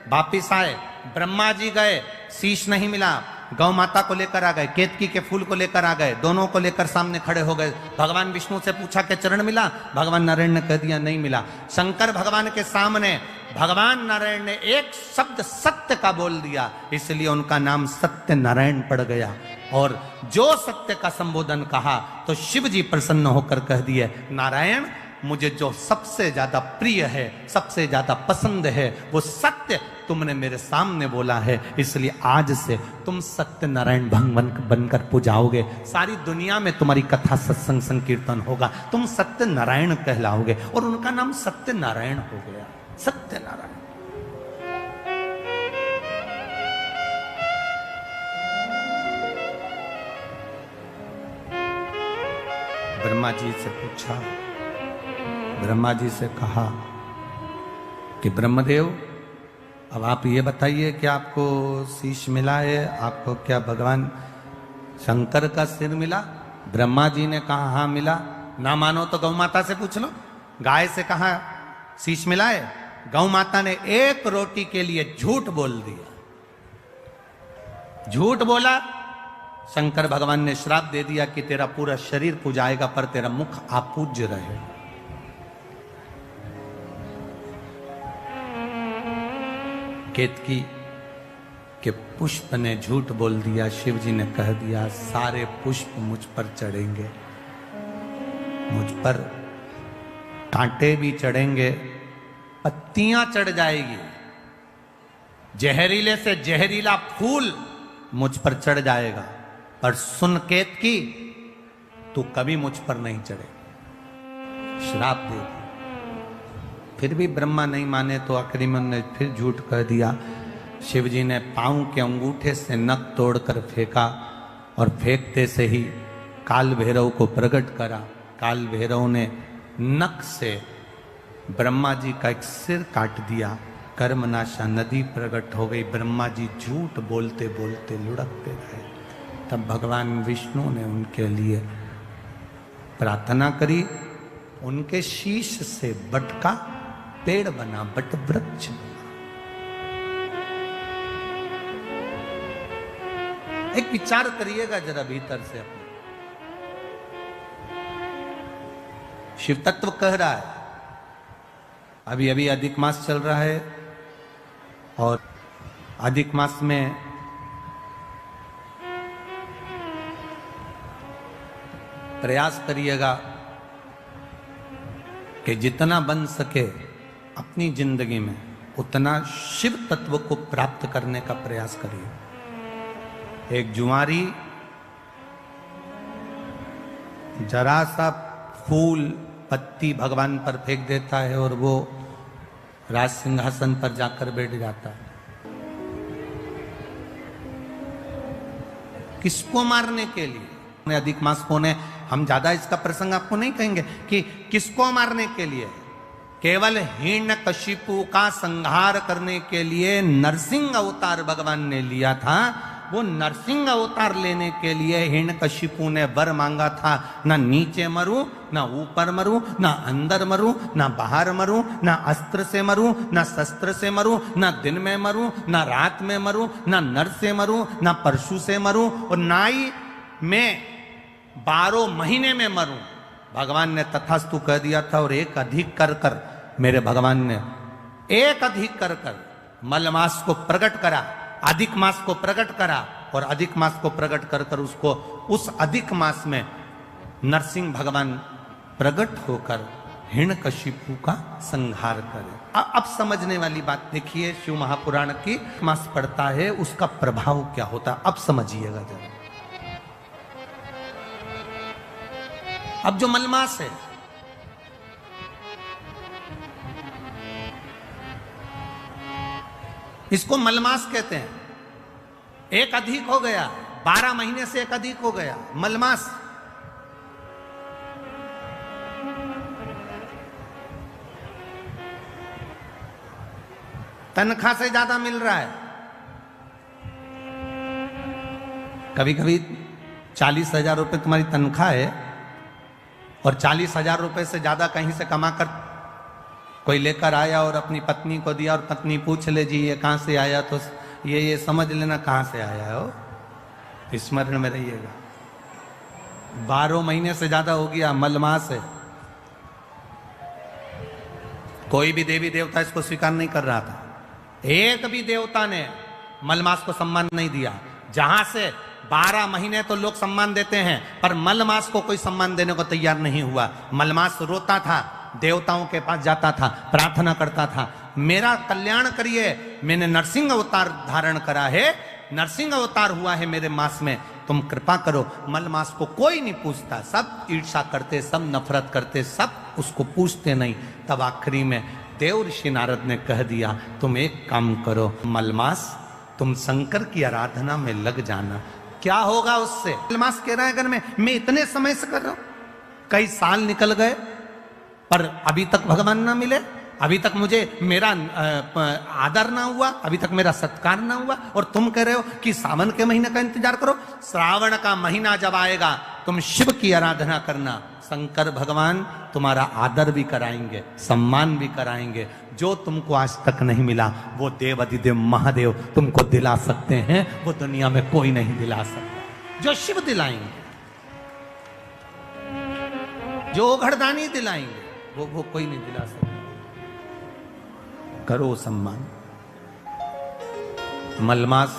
वापिस आए, ब्रह्मा जी गए, शीश नहीं मिला, गौ माता को लेकर आ गए, केतकी के फूल को लेकर आ गए, दोनों को लेकर सामने खड़े हो गए। भगवान विष्णु से पूछा कि चरण मिला? भगवान नारायण ने कह दिया नहीं मिला। शंकर भगवान के सामने भगवान नारायण ने एक शब्द सत्य का बोल दिया, इसलिए उनका नाम सत्य नारायण पड़ गया। और जो सत्य का संबोधन कहा तो शिव जी प्रसन्न होकर कह दिए, नारायण मुझे जो सबसे ज्यादा प्रिय है, सबसे ज्यादा पसंद है, वो सत्य तुमने मेरे सामने बोला है, इसलिए आज से तुम सत्य नारायण भगवान बनकर पूजाओगे। सारी दुनिया में तुम्हारी कथा सत्संग संकीर्तन होगा, तुम सत्य नारायण कहलाओगे। और उनका नाम सत्य नारायण हो गया, सत्य नारायण। ब्रह्मा जी से पूछा, ब्रह्मा जी से कहा कि ब्रह्मदेव अब आप ये बताइए कि आपको शीश मिला है, आपको क्या भगवान शंकर का सिर मिला? ब्रह्मा जी ने कहा हाँ मिला। ना मानो तो गौ माता से पूछ लो, गाय से कहा शीश मिला है? गौ माता ने एक रोटी के लिए झूठ बोल दिया, झूठ बोला। शंकर भगवान ने श्राप दे दिया कि तेरा पूरा शरीर पूजाएगा पर तेरा मुख अपूज्य रहे। केतकी के पुष्प ने झूठ बोल दिया, शिव जी ने कह दिया सारे पुष्प मुझ पर चढ़ेंगे, मुझ पर कांटे भी चढ़ेंगे, पत्तियां चढ़ जाएगी, जहरीले से जहरीला फूल मुझ पर चढ़ जाएगा, पर सुन केतकी तू कभी मुझ पर नहीं चढ़े। श्राप दे दिया। फिर भी ब्रह्मा नहीं माने तो आखिरी में ने फिर झूठ कह दिया। शिव जी ने पांव के अंगूठे से नख तोड़कर फेंका और फेंकते से ही काल भैरव को प्रकट करा। काल भैरव ने नख से ब्रह्मा जी का एक सिर काट दिया। कर्मनाशा नदी प्रकट हो गई। ब्रह्मा जी झूठ बोलते बोलते लुढ़कते रहे। तब भगवान विष्णु ने उनके लिए प्रार्थना करी, उनके शीश से बट का पेड़ बना, बट वृक्ष बना। एक विचार करिएगा जरा भीतर से अपने। शिव तत्व कह रहा है, अभी अभी अधिक मास चल रहा है और अधिक मास में प्रयास करिएगा कि जितना बन सके अपनी जिंदगी में उतना शिव तत्व को प्राप्त करने का प्रयास करिए। एक जुआरी जरा सा फूल पत्ती भगवान पर फेंक देता है और वो राज सिंहासन पर जाकर बैठ जाता है। किसको मारने के लिए? अधिक मास होने हम ज्यादा इसका प्रसंग आपको नहीं कहेंगे कि किसको मारने के लिए। केवल हिरण्यकशिपु का संहार करने के लिए नरसिंह अवतार भगवान ने लिया था। वो नरसिंह अवतार लेने के लिए हिरण्यकशिपु ने वर मांगा था, ना नीचे मरूं, ना ऊपर मरूं, ना अंदर मरूं, ना बाहर मरूं, ना अस्त्र से मरूं, ना शस्त्र से मरूं, ना दिन में मरूं, ना रात में मरूं, ना नर से मरूं, ना परशु से मरूं और ना ही मैं 12 महीने में मरूं। भगवान ने तथास्तु कह दिया था। और एक अधिक कर कर मेरे भगवान ने एक अधिक कर कर मलमास को प्रकट करा, अधिक मास को प्रकट करा और अधिक मास को प्रकट कर कर उसको उस अधिक मास में नरसिंह भगवान प्रकट होकर हिरण्यकशिपु का संहार करे। अब समझने वाली बात देखिए, शिव महापुराण की मास पड़ता है उसका प्रभाव क्या होता है, अब समझिएगा जरा। अब जो मलमास है, इसको मलमास कहते हैं। एक अधिक हो गया, 12 महीने से एक अधिक हो गया मलमास। तनख्वाह से ज्यादा मिल रहा है। कभी कभी 40,000 रुपए तुम्हारी तनख्वाह है और 40,000 रुपए से ज्यादा कहीं से कमाकर कोई लेकर आया और अपनी पत्नी को दिया और पत्नी पूछ ले जी ये कहां से आया, तो ये समझ लेना कहां से आया हो, स्मरण में रहिएगा। 12 महीने से ज्यादा हो गया मलमास है। कोई भी देवी देवता इसको स्वीकार नहीं कर रहा था। एक भी देवता ने मलमास को सम्मान नहीं दिया। जहां से 12 महीने तो लोग सम्मान देते हैं, पर मलमास को कोई सम्मान देने को तैयार नहीं हुआ। मलमास रोता था, देवताओं के पास जाता था, प्रार्थना करता था, मेरा कल्याण करिए, मैंने नरसिंह अवतार धारण करा है, नरसिंह अवतार हुआ है मेरे मास में, तुम कृपा करो। मलमास को कोई नहीं पूछता, सब ईर्ष्या करते, सब नफरत करते, सब उसको पूछते नहीं। तब आखिरी में देव ऋषि नारद ने कह दिया, तुम एक काम करो मलमास, तुम शंकर की आराधना में लग जाना। क्या होगा उससे? मलमास कह रहा है, अगर मैं इतने समय से कर रहा हूं, कई साल निकल गए पर अभी तक भगवान ना मिले, अभी तक मुझे मेरा आदर ना हुआ, अभी तक मेरा सत्कार ना हुआ, और तुम कह रहे हो कि सावन के महीने का इंतजार करो। श्रावण का महीना जब आएगा तुम शिव की आराधना करना, शंकर भगवान तुम्हारा आदर भी कराएंगे, सम्मान भी कराएंगे। जो तुमको आज तक नहीं मिला वो देव अधिदेव महादेव तुमको दिला सकते हैं, वो दुनिया में कोई नहीं दिला सकता। जो शिव दिलाएंगे, जो घरदानी दिलाएंगे, वो कोई नहीं दिला सकता। करो सम्मान। मलमास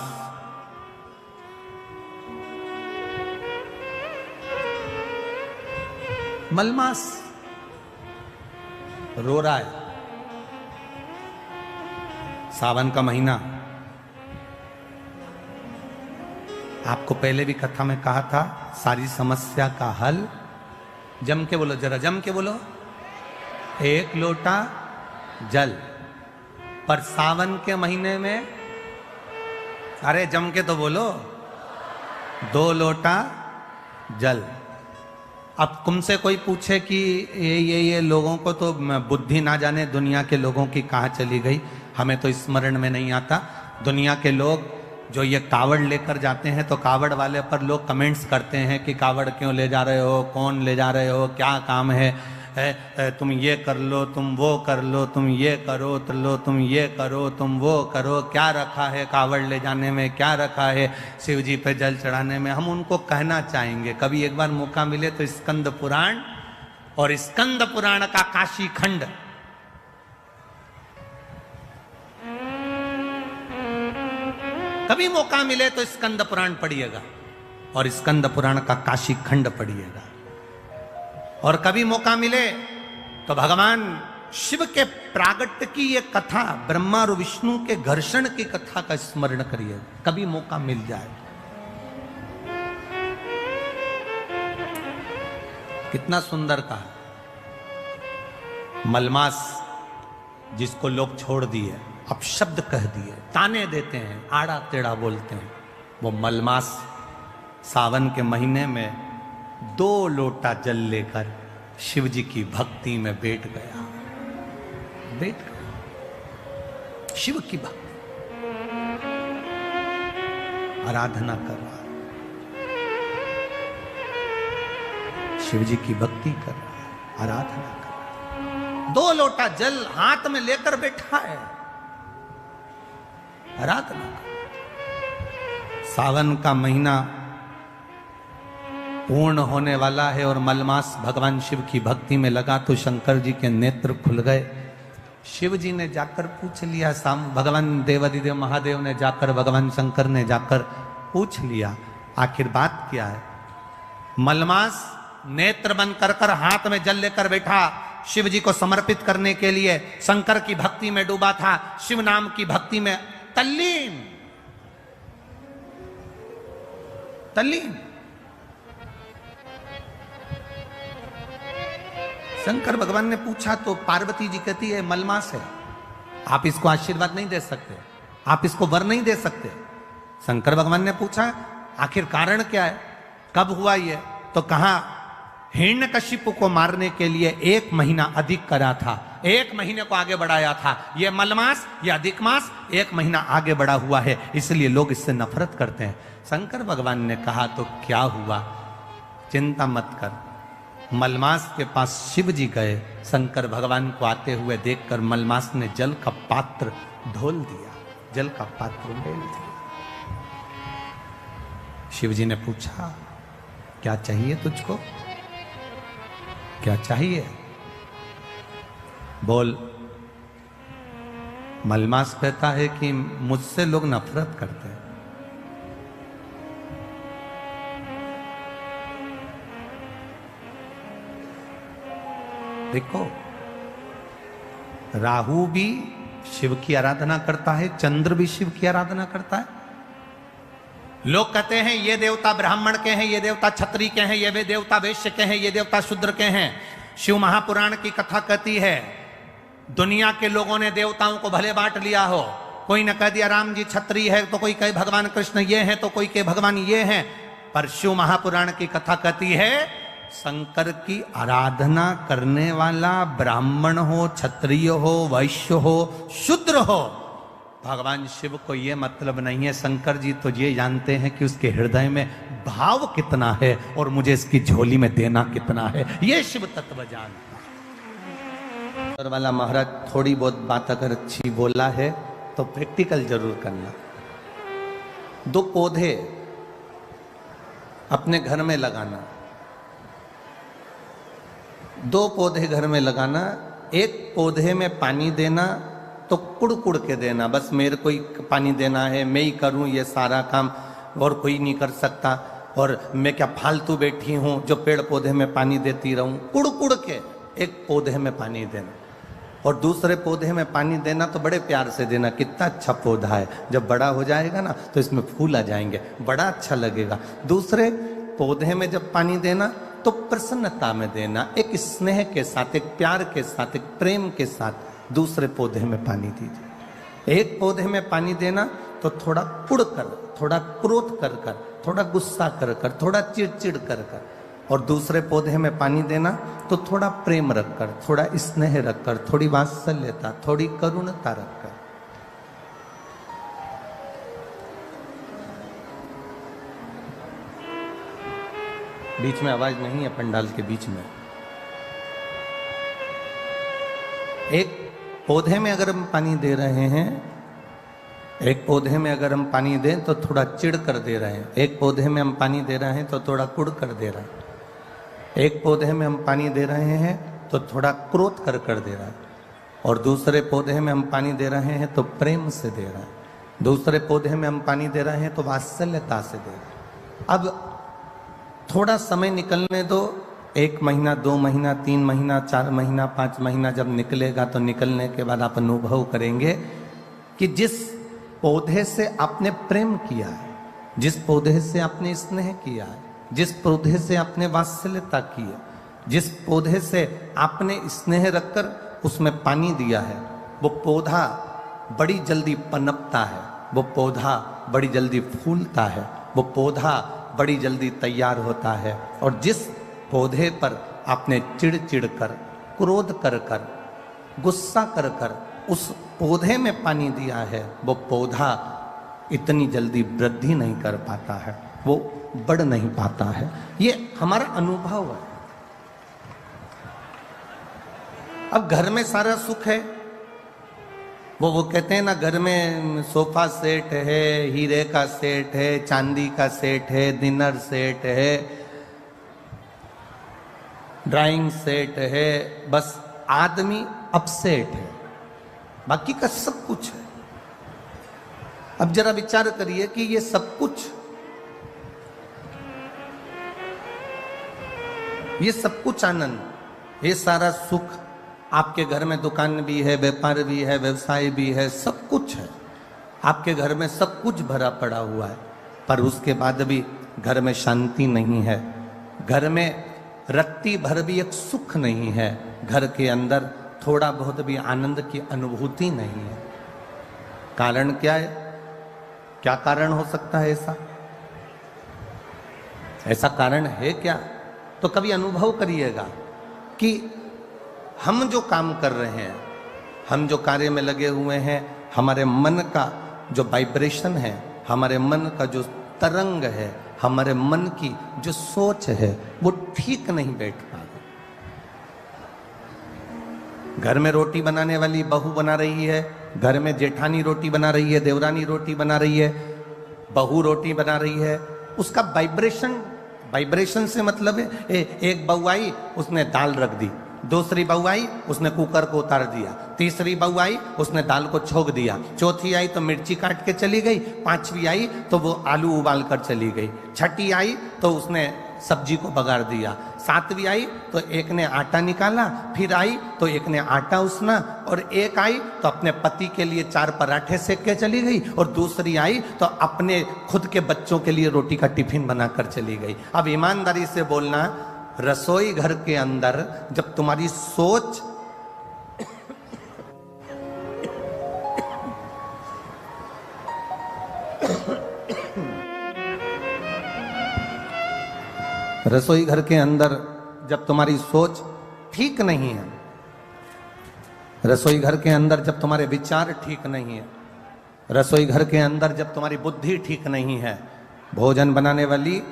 रो रहा है। सावन का महीना, आपको पहले भी कथा में कहा था, सारी समस्या का हल, जम के बोलो, जरा जम के बोलो, एक लोटा जल। पर सावन के महीने में, अरे जम के तो बोलो, 2 लोटा जल। अब तुमसे कोई पूछे कि ये लोगों को तो बुद्धि ना जाने दुनिया के लोगों की कहाँ चली गई, हमें तो स्मरण में नहीं आता। दुनिया के लोग जो ये कावड़ लेकर जाते हैं, तो कावड़ वाले पर लोग कमेंट्स करते हैं कि कावड़ क्यों ले जा रहे हो, कौन ले जा रहे हो, क्या काम है, तुम ये कर लो, तुम वो कर लो, तुम ये करो तो लो, तुम ये करो, तुम वो करो, क्या रखा है कावड़ ले जाने में, क्या रखा है शिव जी पे जल चढ़ाने में। हम उनको कहना चाहेंगे, कभी एक बार मौका मिले तो स्कंद पुराण और स्कंद पुराण का काशी खंड, कभी मौका मिले तो स्कंद पुराण पढ़िएगा और स्कंद पुराण का काशी खंड पढ़िएगा। और कभी मौका मिले तो भगवान शिव के प्रागट्य की ये कथा, ब्रह्मा और विष्णु के घर्षण की कथा का स्मरण करिए, कभी मौका मिल जाए। कितना सुंदर कहा। मलमास जिसको लोग छोड़ दिए, अपशब्द कह दिए, ताने देते हैं, आड़ा टेढ़ा बोलते हैं, वो मलमास सावन के महीने में 2 लोटा जल लेकर शिव जी की भक्ति में बैठ गया। शिव की भक्ति, आराधना कर रहा है, शिव जी की भक्ति कर रहा है, आराधना कर रहा है। 2 लोटा जल हाथ में लेकर बैठा है, आराधना कर। सावन का महीना पूर्ण होने वाला है और मलमास भगवान शिव की भक्ति में लगा तो शंकर जी के नेत्र खुल गए। शिव जी ने जाकर पूछ लिया, भगवान देवाधिदेव महादेव ने जाकर, भगवान शंकर ने जाकर पूछ लिया, आखिर बात क्या है। मलमास नेत्र बंद कर कर हाथ में जल लेकर बैठा, शिव जी को समर्पित करने के लिए शंकर की भक्ति में डूबा था, शिव नाम की भक्ति में तल्लीन। शंकर भगवान ने पूछा तो पार्वती जी कहती है, मलमास है, आप इसको आशीर्वाद नहीं दे सकते, आप इसको वर नहीं दे सकते। शंकर भगवान ने पूछा आखिर कारण क्या है, कब हुआ ये, तो कहा हिरण्यकशिपु को मारने के लिए 1 महीना अधिक करा था, 1 महीने को आगे बढ़ाया था। ये मलमास, ये अधिक मास 1 महीना आगे बढ़ा हुआ है, इसलिए लोग इससे नफरत करते हैं। शंकर भगवान ने कहा तो क्या हुआ, चिंता मत कर। मलमास के पास शिव जी गए, शंकर भगवान को आते हुए देखकर मलमास ने जल का पात्र ढोल दिया, जल का पात्र ढोल दिया। शिव जी ने पूछा क्या चाहिए तुझको, क्या चाहिए, बोल। मलमास कहता है कि मुझसे लोग नफरत करते हैं, देखो, राहु भी शिव की आराधना करता है, चंद्र भी शिव की आराधना करता है। लोग कहते हैं ये देवता ब्राह्मण के हैं, ये देवता क्षत्रिय के हैं, ये वे देवता वैश्य के हैं, ये देवता शूद्र के हैं। शिव महापुराण की कथा कहती है दुनिया के लोगों ने देवताओं को भले बांट लिया हो, कोई ने कह दिया राम जी क्षत्रिय है, तो कोई कहे भगवान कृष्ण ये है, तो कोई कहे भगवान ये है। पर शिव महापुराण की कथा कहती है शंकर की आराधना करने वाला ब्राह्मण हो, क्षत्रिय हो, वैश्य हो, शूद्र हो, भगवान शिव को यह मतलब नहीं है। शंकर जी तो ये जानते हैं कि उसके हृदय में भाव कितना है और मुझे इसकी झोली में देना कितना है, ये शिव तत्व जानता। वाला महाराज थोड़ी बहुत बात अगर अच्छी बोला है तो प्रैक्टिकल जरूर करना। 2 पौधे अपने घर में लगाना, 2 पौधे घर में लगाना। एक पौधे में पानी देना तो कुड़ कुड़ के देना, बस मेरे को ही पानी देना है, मैं ही करूं ये सारा काम और कोई नहीं कर सकता, और मैं क्या फालतू बैठी हूं जो पेड़ पौधे में पानी देती रहूं। कुड़ कुड़ के एक पौधे में पानी देना, और दूसरे पौधे में पानी देना तो बड़े प्यार से देना। कितना अच्छा पौधा है, जब बड़ा हो जाएगा ना तो इसमें फूल आ जाएंगे, बड़ा अच्छा लगेगा। दूसरे पौधे में जब पानी देना तो प्रसन्नता में देना, एक स्नेह के साथ, एक प्यार के साथ, एक प्रेम के साथ दूसरे पौधे में पानी दीजिए। एक पौधे में पानी देना तो थोड़ा कुड़ कर, थोड़ा क्रोध कर कर, थोड़ा गुस्सा कर कर, थोड़ा चिड़चिड़ कर कर, और दूसरे पौधे में पानी देना तो थोड़ा प्रेम रखकर, थोड़ा स्नेह रखकर, थोड़ी वात्सल्यता, थोड़ी करुणता रखकर। बीच में आवाज नहीं है, पंडाल के बीच में। एक पौधे में अगर हम पानी दे रहे हैं, एक पौधे में अगर हम पानी दें तो थोड़ा चिढ़ कर दे रहे हैं, एक पौधे में हम पानी दे रहे हैं तो थोड़ा कुड़ कर दे रहे हैं, एक पौधे में हम पानी दे रहे हैं तो थोड़ा क्रोध कर कर दे रहा है, और दूसरे पौधे में हम पानी दे रहे हैं तो प्रेम से दे रहा है, दूसरे पौधे में हम पानी दे रहे हैं तो वात्सल्यता से दे रहे हैं। अब थोड़ा समय निकलने दो, 1 महीना, 2 महीना, 3 महीना, 4 महीना, 5 महीना जब निकलेगा तो निकलने के बाद आप अनुभव करेंगे कि जिस पौधे से आपने प्रेम किया है, जिस पौधे से आपने स्नेह किया है, जिस पौधे से आपने वात्सल्यता की है, जिस पौधे से आपने स्नेह रखकर उसमें पानी दिया है, वो पौधा बड़ी जल्दी पनपता है, वो पौधा बड़ी जल्दी फूलता है, वो पौधा बड़ी जल्दी तैयार होता है। और जिस पौधे पर आपने चिड़ चिड़ कर, क्रोध कर कर, गुस्सा कर कर उस पौधे में पानी दिया है, वो पौधा इतनी जल्दी वृद्धि नहीं कर पाता है, वो बढ़ नहीं पाता है। ये हमारा अनुभव है। अब घर में सारा सुख है, वो कहते हैं ना, घर में सोफा सेट है, हीरे का सेट है, चांदी का सेट है, डिनर सेट है, ड्राइंग सेट है, बस आदमी अपसेट है, बाकी का सब कुछ है। अब जरा विचार करिए कि ये सब कुछ, ये सब कुछ आनंद, ये सारा सुख, आपके घर में दुकान भी है, व्यापार भी है, व्यवसाय भी है, सब कुछ है, आपके घर में सब कुछ भरा पड़ा हुआ है, पर उसके बाद भी घर में शांति नहीं है, घर में रत्ती भर भी एक सुख नहीं है, घर के अंदर थोड़ा बहुत भी आनंद की अनुभूति नहीं है। कारण क्या है? क्या कारण हो सकता है ऐसा? ऐसा कारण है क्या? तो कभी अनुभव करिएगा कि हम जो काम कर रहे हैं, हम जो कार्य में लगे हुए हैं, हमारे मन का जो वाइब्रेशन है, हमारे मन का जो तरंग है, हमारे मन की जो सोच है, वो ठीक नहीं बैठ पा रही। घर में रोटी बनाने वाली बहू बना रही है, घर में जेठानी रोटी बना रही है, देवरानी रोटी बना रही है, बहू रोटी बना रही है, उसका वाइब्रेशन से मतलब है एक बहू आई, उसने दाल रख दी, दूसरी बहू आई, उसने कुकर को उतार दिया, तीसरी बहू आई, उसने दाल को छोक दिया, चौथी आई तो मिर्ची काट के चली गई, पांचवी आई तो वो आलू उबाल कर चली गई, छठी आई तो उसने सब्जी को बगाड़ दिया। सातवीं आई तो एक ने आटा निकाला, फिर आई तो एक ने आटा उसना, और एक आई तो अपने पति के लिए 4 पराठे सेक के चली गई, और दूसरी आई तो अपने खुद के बच्चों के लिए रोटी का टिफिन बनाकर चली गई। अब ईमानदारी से बोलना, रसोई घर के अंदर जब तुम्हारी सोच रसोई घर के अंदर जब तुम्हारी सोच ठीक नहीं है, रसोई घर के अंदर जब तुम्हारे विचार ठीक नहीं है, रसोई घर के अंदर जब तुम्हारी बुद्धि ठीक नहीं है, भोजन बनाने वाली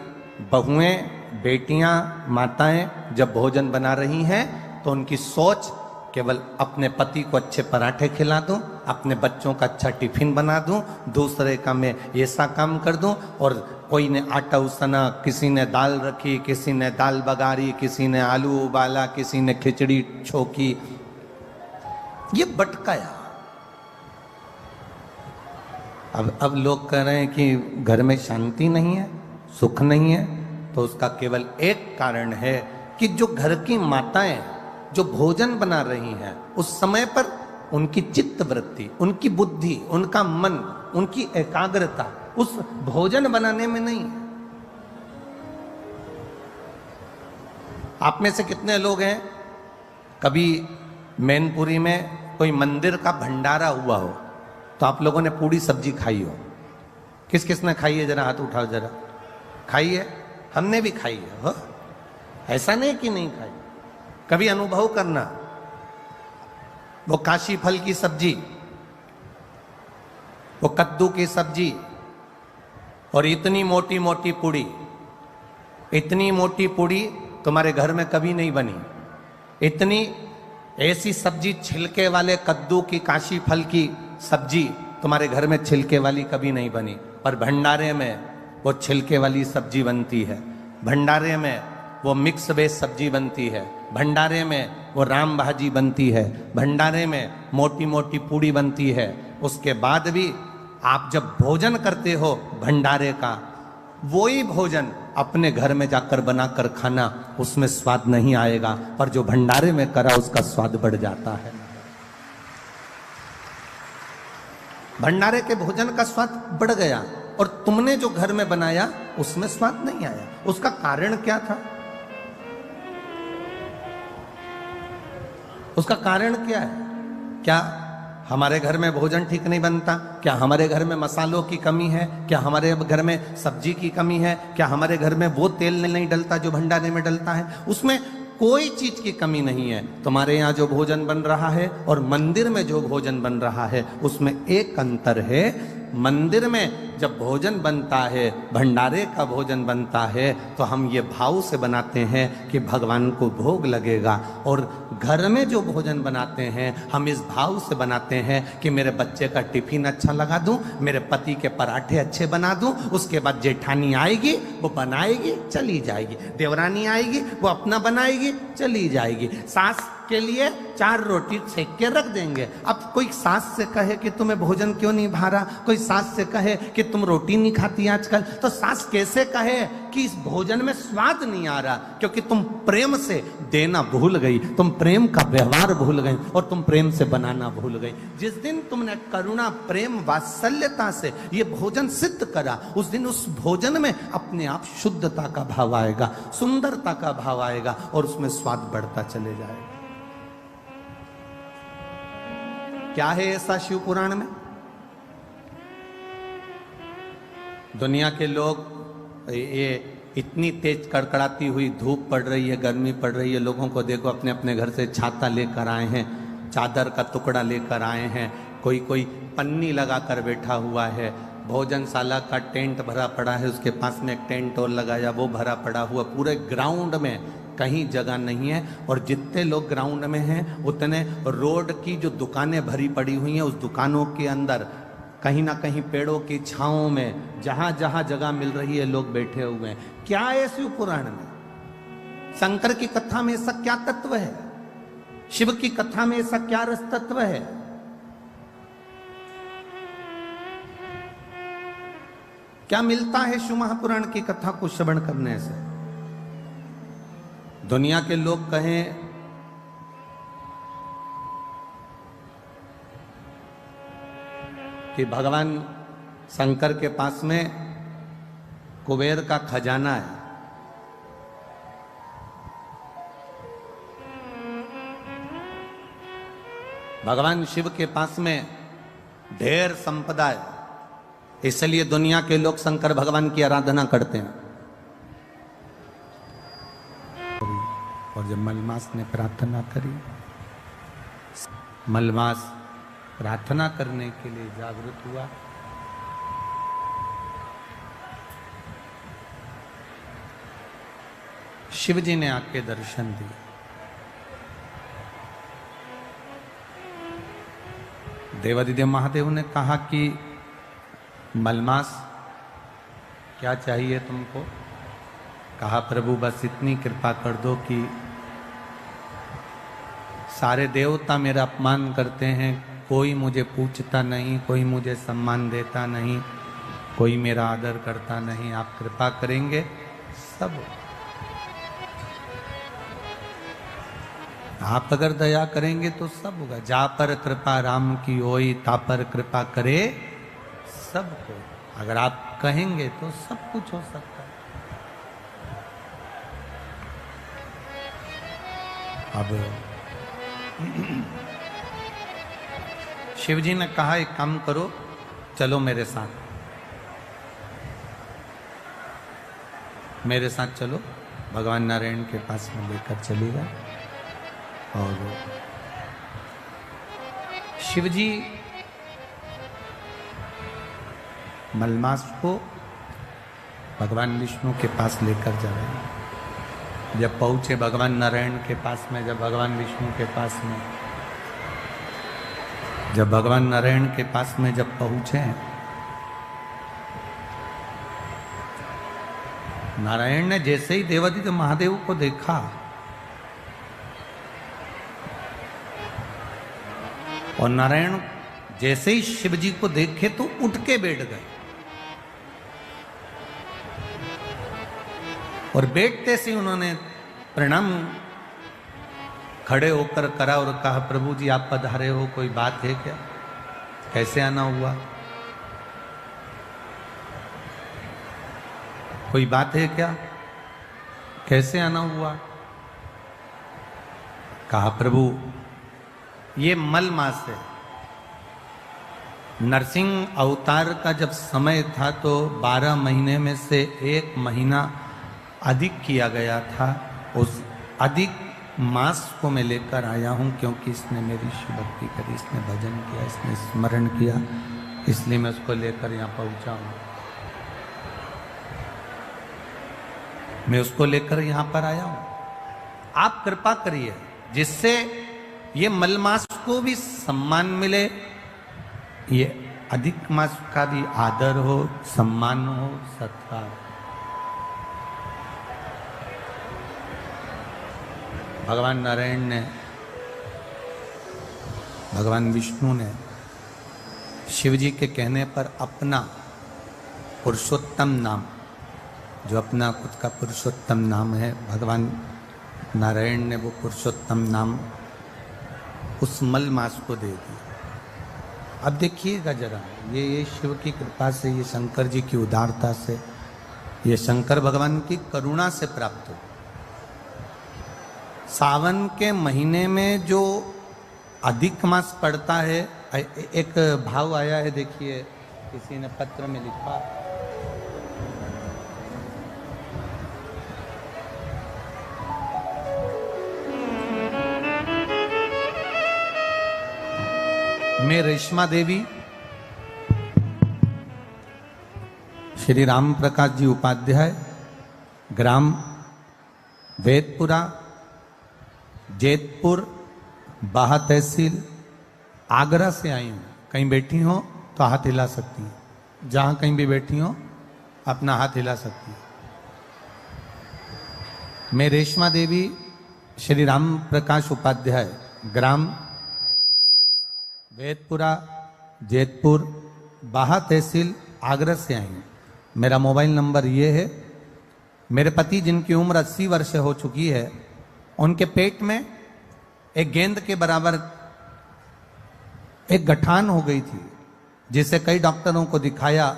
बहुएं, बेटियां, माताएं जब भोजन बना रही हैं तो उनकी सोच केवल अपने पति को अच्छे पराठे खिला दूं, अपने बच्चों का अच्छा टिफिन बना दूं, दूसरे का मैं ऐसा काम कर दूं, और कोई ने आटा उसना, किसी ने दाल रखी, किसी ने दाल बगारी, किसी ने आलू उबाला, किसी ने खिचड़ी छोकी, ये भटकाया। अब लोग कह रहे हैं कि घर में शांति नहीं है, सुख नहीं है, तो उसका केवल एक कारण है कि जो घर की माताएं जो भोजन बना रही हैं उस समय पर उनकी चित्त वृत्ति, उनकी बुद्धि, उनका मन, उनकी एकाग्रता उस भोजन बनाने में नहीं है। आप में से कितने लोग हैं कभी मैनपुरी में कोई मंदिर का भंडारा हुआ हो तो आप लोगों ने पूरी सब्जी खाई हो? किस किस ने खाई है? जरा हाथ उठाओ, जरा खाई है। हमने भी खाई है हो? ऐसा नहीं कि नहीं खाई, कभी अनुभव करना। वो काशी फल की सब्जी, वो कद्दू की सब्जी, और इतनी मोटी मोटी पूड़ी, इतनी मोटी पूड़ी तुम्हारे घर में कभी नहीं बनी। इतनी ऐसी सब्जी, छिलके वाले कद्दू की, काशी फल की सब्जी तुम्हारे घर में छिलके वाली कभी नहीं बनी, पर भंडारे में वो छिलके वाली सब्जी बनती है, भंडारे में वो मिक्स वेज सब्जी बनती है, भंडारे में वो राम भाजी बनती है, भंडारे में मोटी मोटी पूड़ी बनती है। उसके बाद भी आप जब भोजन करते हो भंडारे का, वही भोजन अपने घर में जाकर बनाकर खाना, उसमें स्वाद नहीं आएगा, पर जो भंडारे में करा उसका स्वाद बढ़ जाता है। भंडारे के भोजन का स्वाद बढ़ गया, और तुमने जो घर में बनाया उसमें स्वाद नहीं आया। उसका कारण क्या था? उसका कारण क्या है? क्या हमारे घर में भोजन ठीक नहीं बनता? क्या हमारे घर में मसालों की कमी है? क्या हमारे घर में सब्जी की कमी है? क्या हमारे घर में वो तेल नहीं डलता जो भंडारे में डलता है? उसमें कोई चीज की कमी नहीं है। तुम्हारे यहाँ जो भोजन बन रहा है और मंदिर में जो भोजन बन रहा है उसमें एक अंतर है। मंदिर में जब भोजन बनता है, भंडारे का भोजन बनता है, तो हम ये भाव से बनाते हैं कि भगवान को भोग लगेगा, और घर में जो भोजन बनाते हैं हम इस भाव से बनाते हैं कि मेरे बच्चे का टिफिन अच्छा लगा दूं, मेरे पति के पराठे अच्छे बना दूं, उसके बाद जेठानी आएगी वो बनाएगी चली जाएगी, देवरानी आएगी वो अपना बनाएगी चली जाएगी, सास के लिए 4 रोटी सेक के रख देंगे। अब कोई सास से कहे कि तुम्हें भोजन क्यों नहीं भा रहा, कोई सास से कहे कि तुम रोटी नहीं खाती आजकल, तो सास कैसे कहे कि इस भोजन में स्वाद नहीं आ रहा? क्योंकि तुम प्रेम से देना भूल गई, तुम प्रेम का व्यवहार भूल गई, और तुम प्रेम से बनाना भूल गई। जिस दिन तुमने करुणा, प्रेम, वात्सल्यता से ये भोजन सिद्ध करा, उस दिन उस भोजन में अपने आप शुद्धता का भाव आएगा, सुंदरता का भाव आएगा, और उसमें स्वाद बढ़ता चले जाएगा। क्या है ऐसा शिव पुराण में? दुनिया के लोग ये इतनी तेज कड़कड़ाती हुई धूप पड़ रही है, गर्मी पड़ रही है, लोगों को देखो अपने अपने घर से छाता लेकर आए हैं, चादर का टुकड़ा लेकर आए हैं, कोई कोई पन्नी लगा कर बैठा हुआ है, भोजनशाला का टेंट भरा पड़ा है, उसके पास में एक टेंट और लगाया वो भरा पड़ा हुआ, पूरे ग्राउंड में कहीं जगह नहीं है, और जितने लोग ग्राउंड में हैं उतने रोड की जो दुकानें भरी पड़ी हुई हैं, उस दुकानों के अंदर कहीं ना कहीं पेड़ों की छांव में जहां जहां जगह मिल रही है लोग बैठे हुए हैं। क्या है शिव पुराण में? शंकर की कथा में ऐसा क्या तत्व है? शिव की कथा में ऐसा क्या रस तत्व है? क्या मिलता है शिव महापुराण की कथा को श्रवण करने से? दुनिया के लोग कहें कि भगवान शंकर के पास में कुबेर का खजाना है, भगवान शिव के पास में ढेर संपदा है, इसलिए दुनिया के लोग शंकर भगवान की आराधना करते हैं। और जब मलमास ने प्रार्थना करी, मलमास प्रार्थना करने के लिए जागृत हुआ। शिव जी ने आके दर्शन दिए। देवादिदेव महादेव ने कहा कि मलमास क्या चाहिए तुमको? कहा प्रभु बस इतनी कृपा कर दो कि सारे देवता मेरा अपमान करते हैं, कोई मुझे पूछता नहीं, कोई मुझे सम्मान देता नहीं, कोई मेरा आदर करता नहीं, आप कृपा करेंगे सब, आप अगर दया करेंगे तो सब होगा। जा पर कृपा राम की होई, ता पर कृपा करे सब को। अगर आप कहेंगे तो सब कुछ हो सकता है। अब शिव जी ने कहा एक काम करो, चलो मेरे साथ, मेरे साथ चलो। भगवान नारायण के पास में लेकर चलेगा। और शिव जी मलमास को भगवान विष्णु के पास लेकर जा रहे हैं। जब पहुंचे भगवान नारायण के पास में, जब भगवान विष्णु के पास में, जब भगवान नारायण के पास में जब पहुंचे, नारायण ने जैसे ही देवादिदेव महादेव को देखा और नारायण जैसे ही शिव जी को देखे तो उठ के बैठ गए, और बैठते से उन्होंने प्रणाम खड़े होकर करा और कहा प्रभु जी आप पधारे हो, कोई बात है क्या? कैसे आना हुआ? कोई बात है क्या? कैसे आना हुआ? कहा प्रभु ये मल मास है, नरसिंह अवतार का जब समय था तो 12 महीने में से 1 महीना अधिक किया गया था। उस अधिक मास को मैं लेकर आया हूं, क्योंकि इसने मेरी शिव भक्ति करी, इसने भजन किया, इसने स्मरण किया, इसलिए मैं उसको लेकर यहाँ पहुंचा हूं। मैं उसको लेकर यहाँ पर आया हूं। आप कृपा करिए जिससे ये मलमास को भी सम्मान मिले, ये अधिक मास का भी आदर हो, सम्मान हो, सत्कार। भगवान नारायण ने, भगवान विष्णु ने शिव जी के कहने पर अपना पुरुषोत्तम नाम, जो अपना खुद का पुरुषोत्तम नाम है, भगवान नारायण ने वो पुरुषोत्तम नाम उस मल मास को दे दिया। अब देखिएगा जरा, ये शिव की कृपा से, ये शंकर जी की उदारता से, ये शंकर भगवान की करुणा से प्राप्त हो। सावन के महीने में जो अधिक मास पड़ता है, एक भाव आया है, देखिए किसी ने पत्र में लिखा, मैं रेशमा देवी श्री राम प्रकाश जी उपाध्याय, ग्राम वेदपुरा, जैतपुर, बाहा तहसील, आगरा से आई हूँ। कहीं बैठी हो तो हाथ हिला सकती हैं, जहाँ कहीं भी बैठी हो अपना हाथ हिला सकती हैं। मैं रेशमा देवी श्री राम प्रकाश उपाध्याय, ग्राम वेदपुरा, जैतपुर, बाहा तहसील, आगरा से आई हूँ। मेरा मोबाइल नंबर ये है। मेरे पति जिनकी उम्र 80 वर्ष हो चुकी है, उनके पेट में एक गेंद के बराबर एक गठान हो गई थी, जिसे कई डॉक्टरों को दिखाया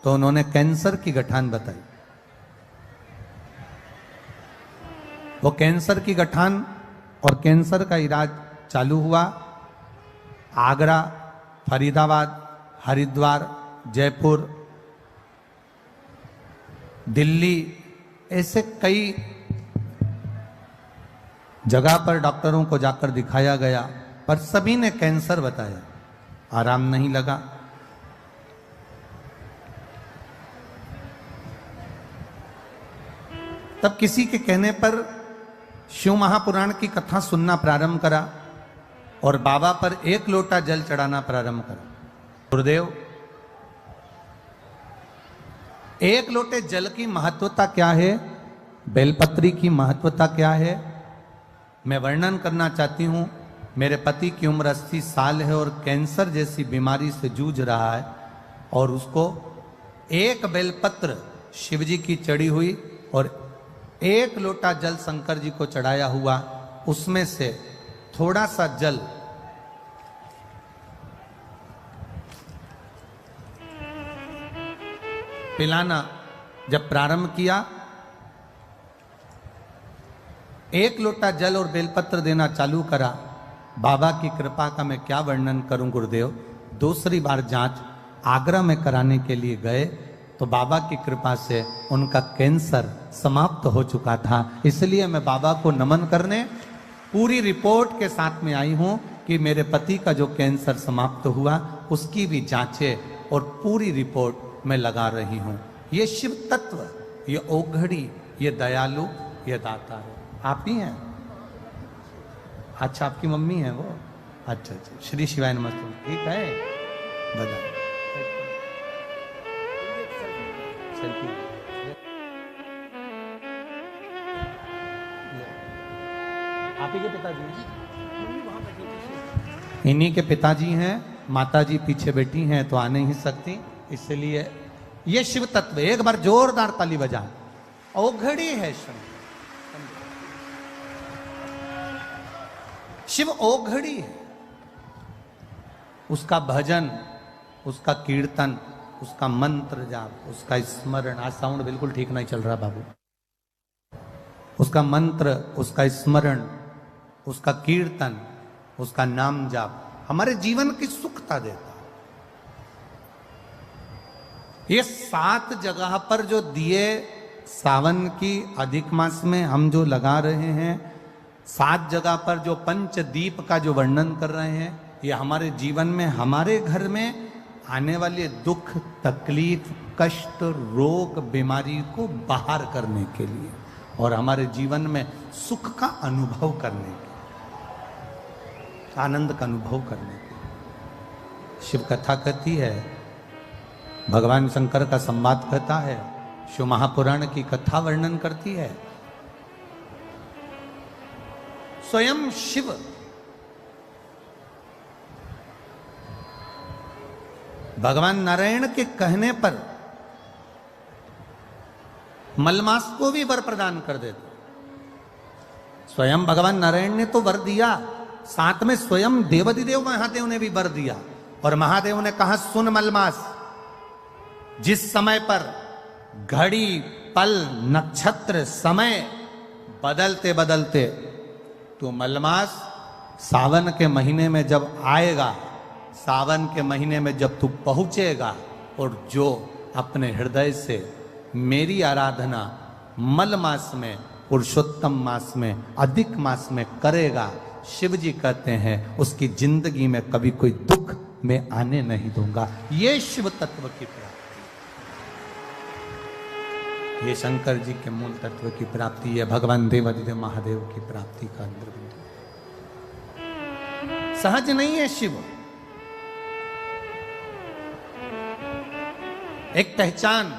तो उन्होंने कैंसर की गठान बताई। वो कैंसर की गठान और कैंसर का इलाज चालू हुआ। आगरा, फरीदाबाद, हरिद्वार, जयपुर, दिल्ली, ऐसे कई जगह पर डॉक्टरों को जाकर दिखाया गया, पर सभी ने कैंसर बताया। आराम नहीं लगा। तब किसी के कहने पर शिव महापुराण की कथा सुनना प्रारंभ करा और बाबा पर 1 लोटा जल चढ़ाना प्रारंभ करा। गुरुदेव, 1 लोटे जल की महत्वता क्या है, बेलपत्री की महत्वता क्या है, मैं वर्णन करना चाहती हूं। मेरे पति की उम्र 80 साल है और कैंसर जैसी बीमारी से जूझ रहा है, और उसको 1 बेलपत्र शिव जी की चढ़ी हुई और 1 लोटा जल शंकर जी को चढ़ाया हुआ, उसमें से थोड़ा सा जल पिलाना जब प्रारंभ किया, 1 लोटा जल और बेलपत्र देना चालू करा। बाबा की कृपा का मैं क्या वर्णन करूं गुरुदेव। दूसरी बार जांच आगरा में कराने के लिए गए तो बाबा की कृपा से उनका कैंसर समाप्त हो चुका था। इसलिए मैं बाबा को नमन करने पूरी रिपोर्ट के साथ में आई हूं कि मेरे पति का जो कैंसर समाप्त हुआ उसकी भी जांचें और पूरी रिपोर्ट मैं लगा रही हूं। ये शिव तत्व, ये ओघड़ी, ये दयालु, ये दाता है। आप ही हैं? अच्छा, आपकी मम्मी है वो? अच्छा अच्छा, श्री शिवाय नमस्ते। ठीक है, बधाई। आप ही के पिताजी हैं? इन्हीं के पिताजी हैं। माताजी पीछे बैठी हैं तो आ नहीं सकती, इसलिए ये शिव तत्व। एक बार जोरदार ताली बजा। ओघड़ी है शिव, ओघड़ी है। उसका भजन, उसका कीर्तन, उसका मंत्र जाप, उसका स्मरण। आज साउंड बिल्कुल ठीक नहीं चल रहा बाबू। उसका मंत्र, उसका स्मरण, उसका कीर्तन, उसका नाम जाप हमारे जीवन की सुखता देता है। ये 7 जगह पर जो दिए सावन की अधिक मास में हम जो लगा रहे हैं, 7 जगह पर जो पंचदीप का जो वर्णन कर रहे हैं, ये हमारे जीवन में, हमारे घर में आने वाले दुख, तकलीफ, कष्ट, रोग, बीमारी को बाहर करने के लिए और हमारे जीवन में सुख का अनुभव करने के लिए, आनंद का अनुभव करने के लिए। शिव कथा कहती है, भगवान शंकर का संवाद कहता है, शिव महापुराण की कथा वर्णन करती है। स्वयं शिव भगवान नारायण के कहने पर मलमास को भी वर प्रदान कर देते। स्वयं भगवान नारायण ने तो वर दिया, साथ में स्वयं देवाधिदेव महादेव ने भी वर दिया। और महादेव ने कहा, सुन मलमास, जिस समय पर घड़ी, पल, नक्षत्र, समय बदलते बदलते, तो मलमास सावन के महीने में जब आएगा, सावन के महीने में जब तू पहुंचेगा और जो अपने हृदय से मेरी आराधना मल मास में, पुरुषोत्तम मास में, अधिक मास में करेगा, शिव जी कहते हैं उसकी जिंदगी में कभी कोई दुख मैं आने नहीं दूंगा। ये शिव तत्व की प्राप्ति, ये शंकर जी के मूल तत्व की प्राप्ति है, भगवान देवाधिदेव महादेव की प्राप्ति का अंदर सहज नहीं है। शिव एक पहचान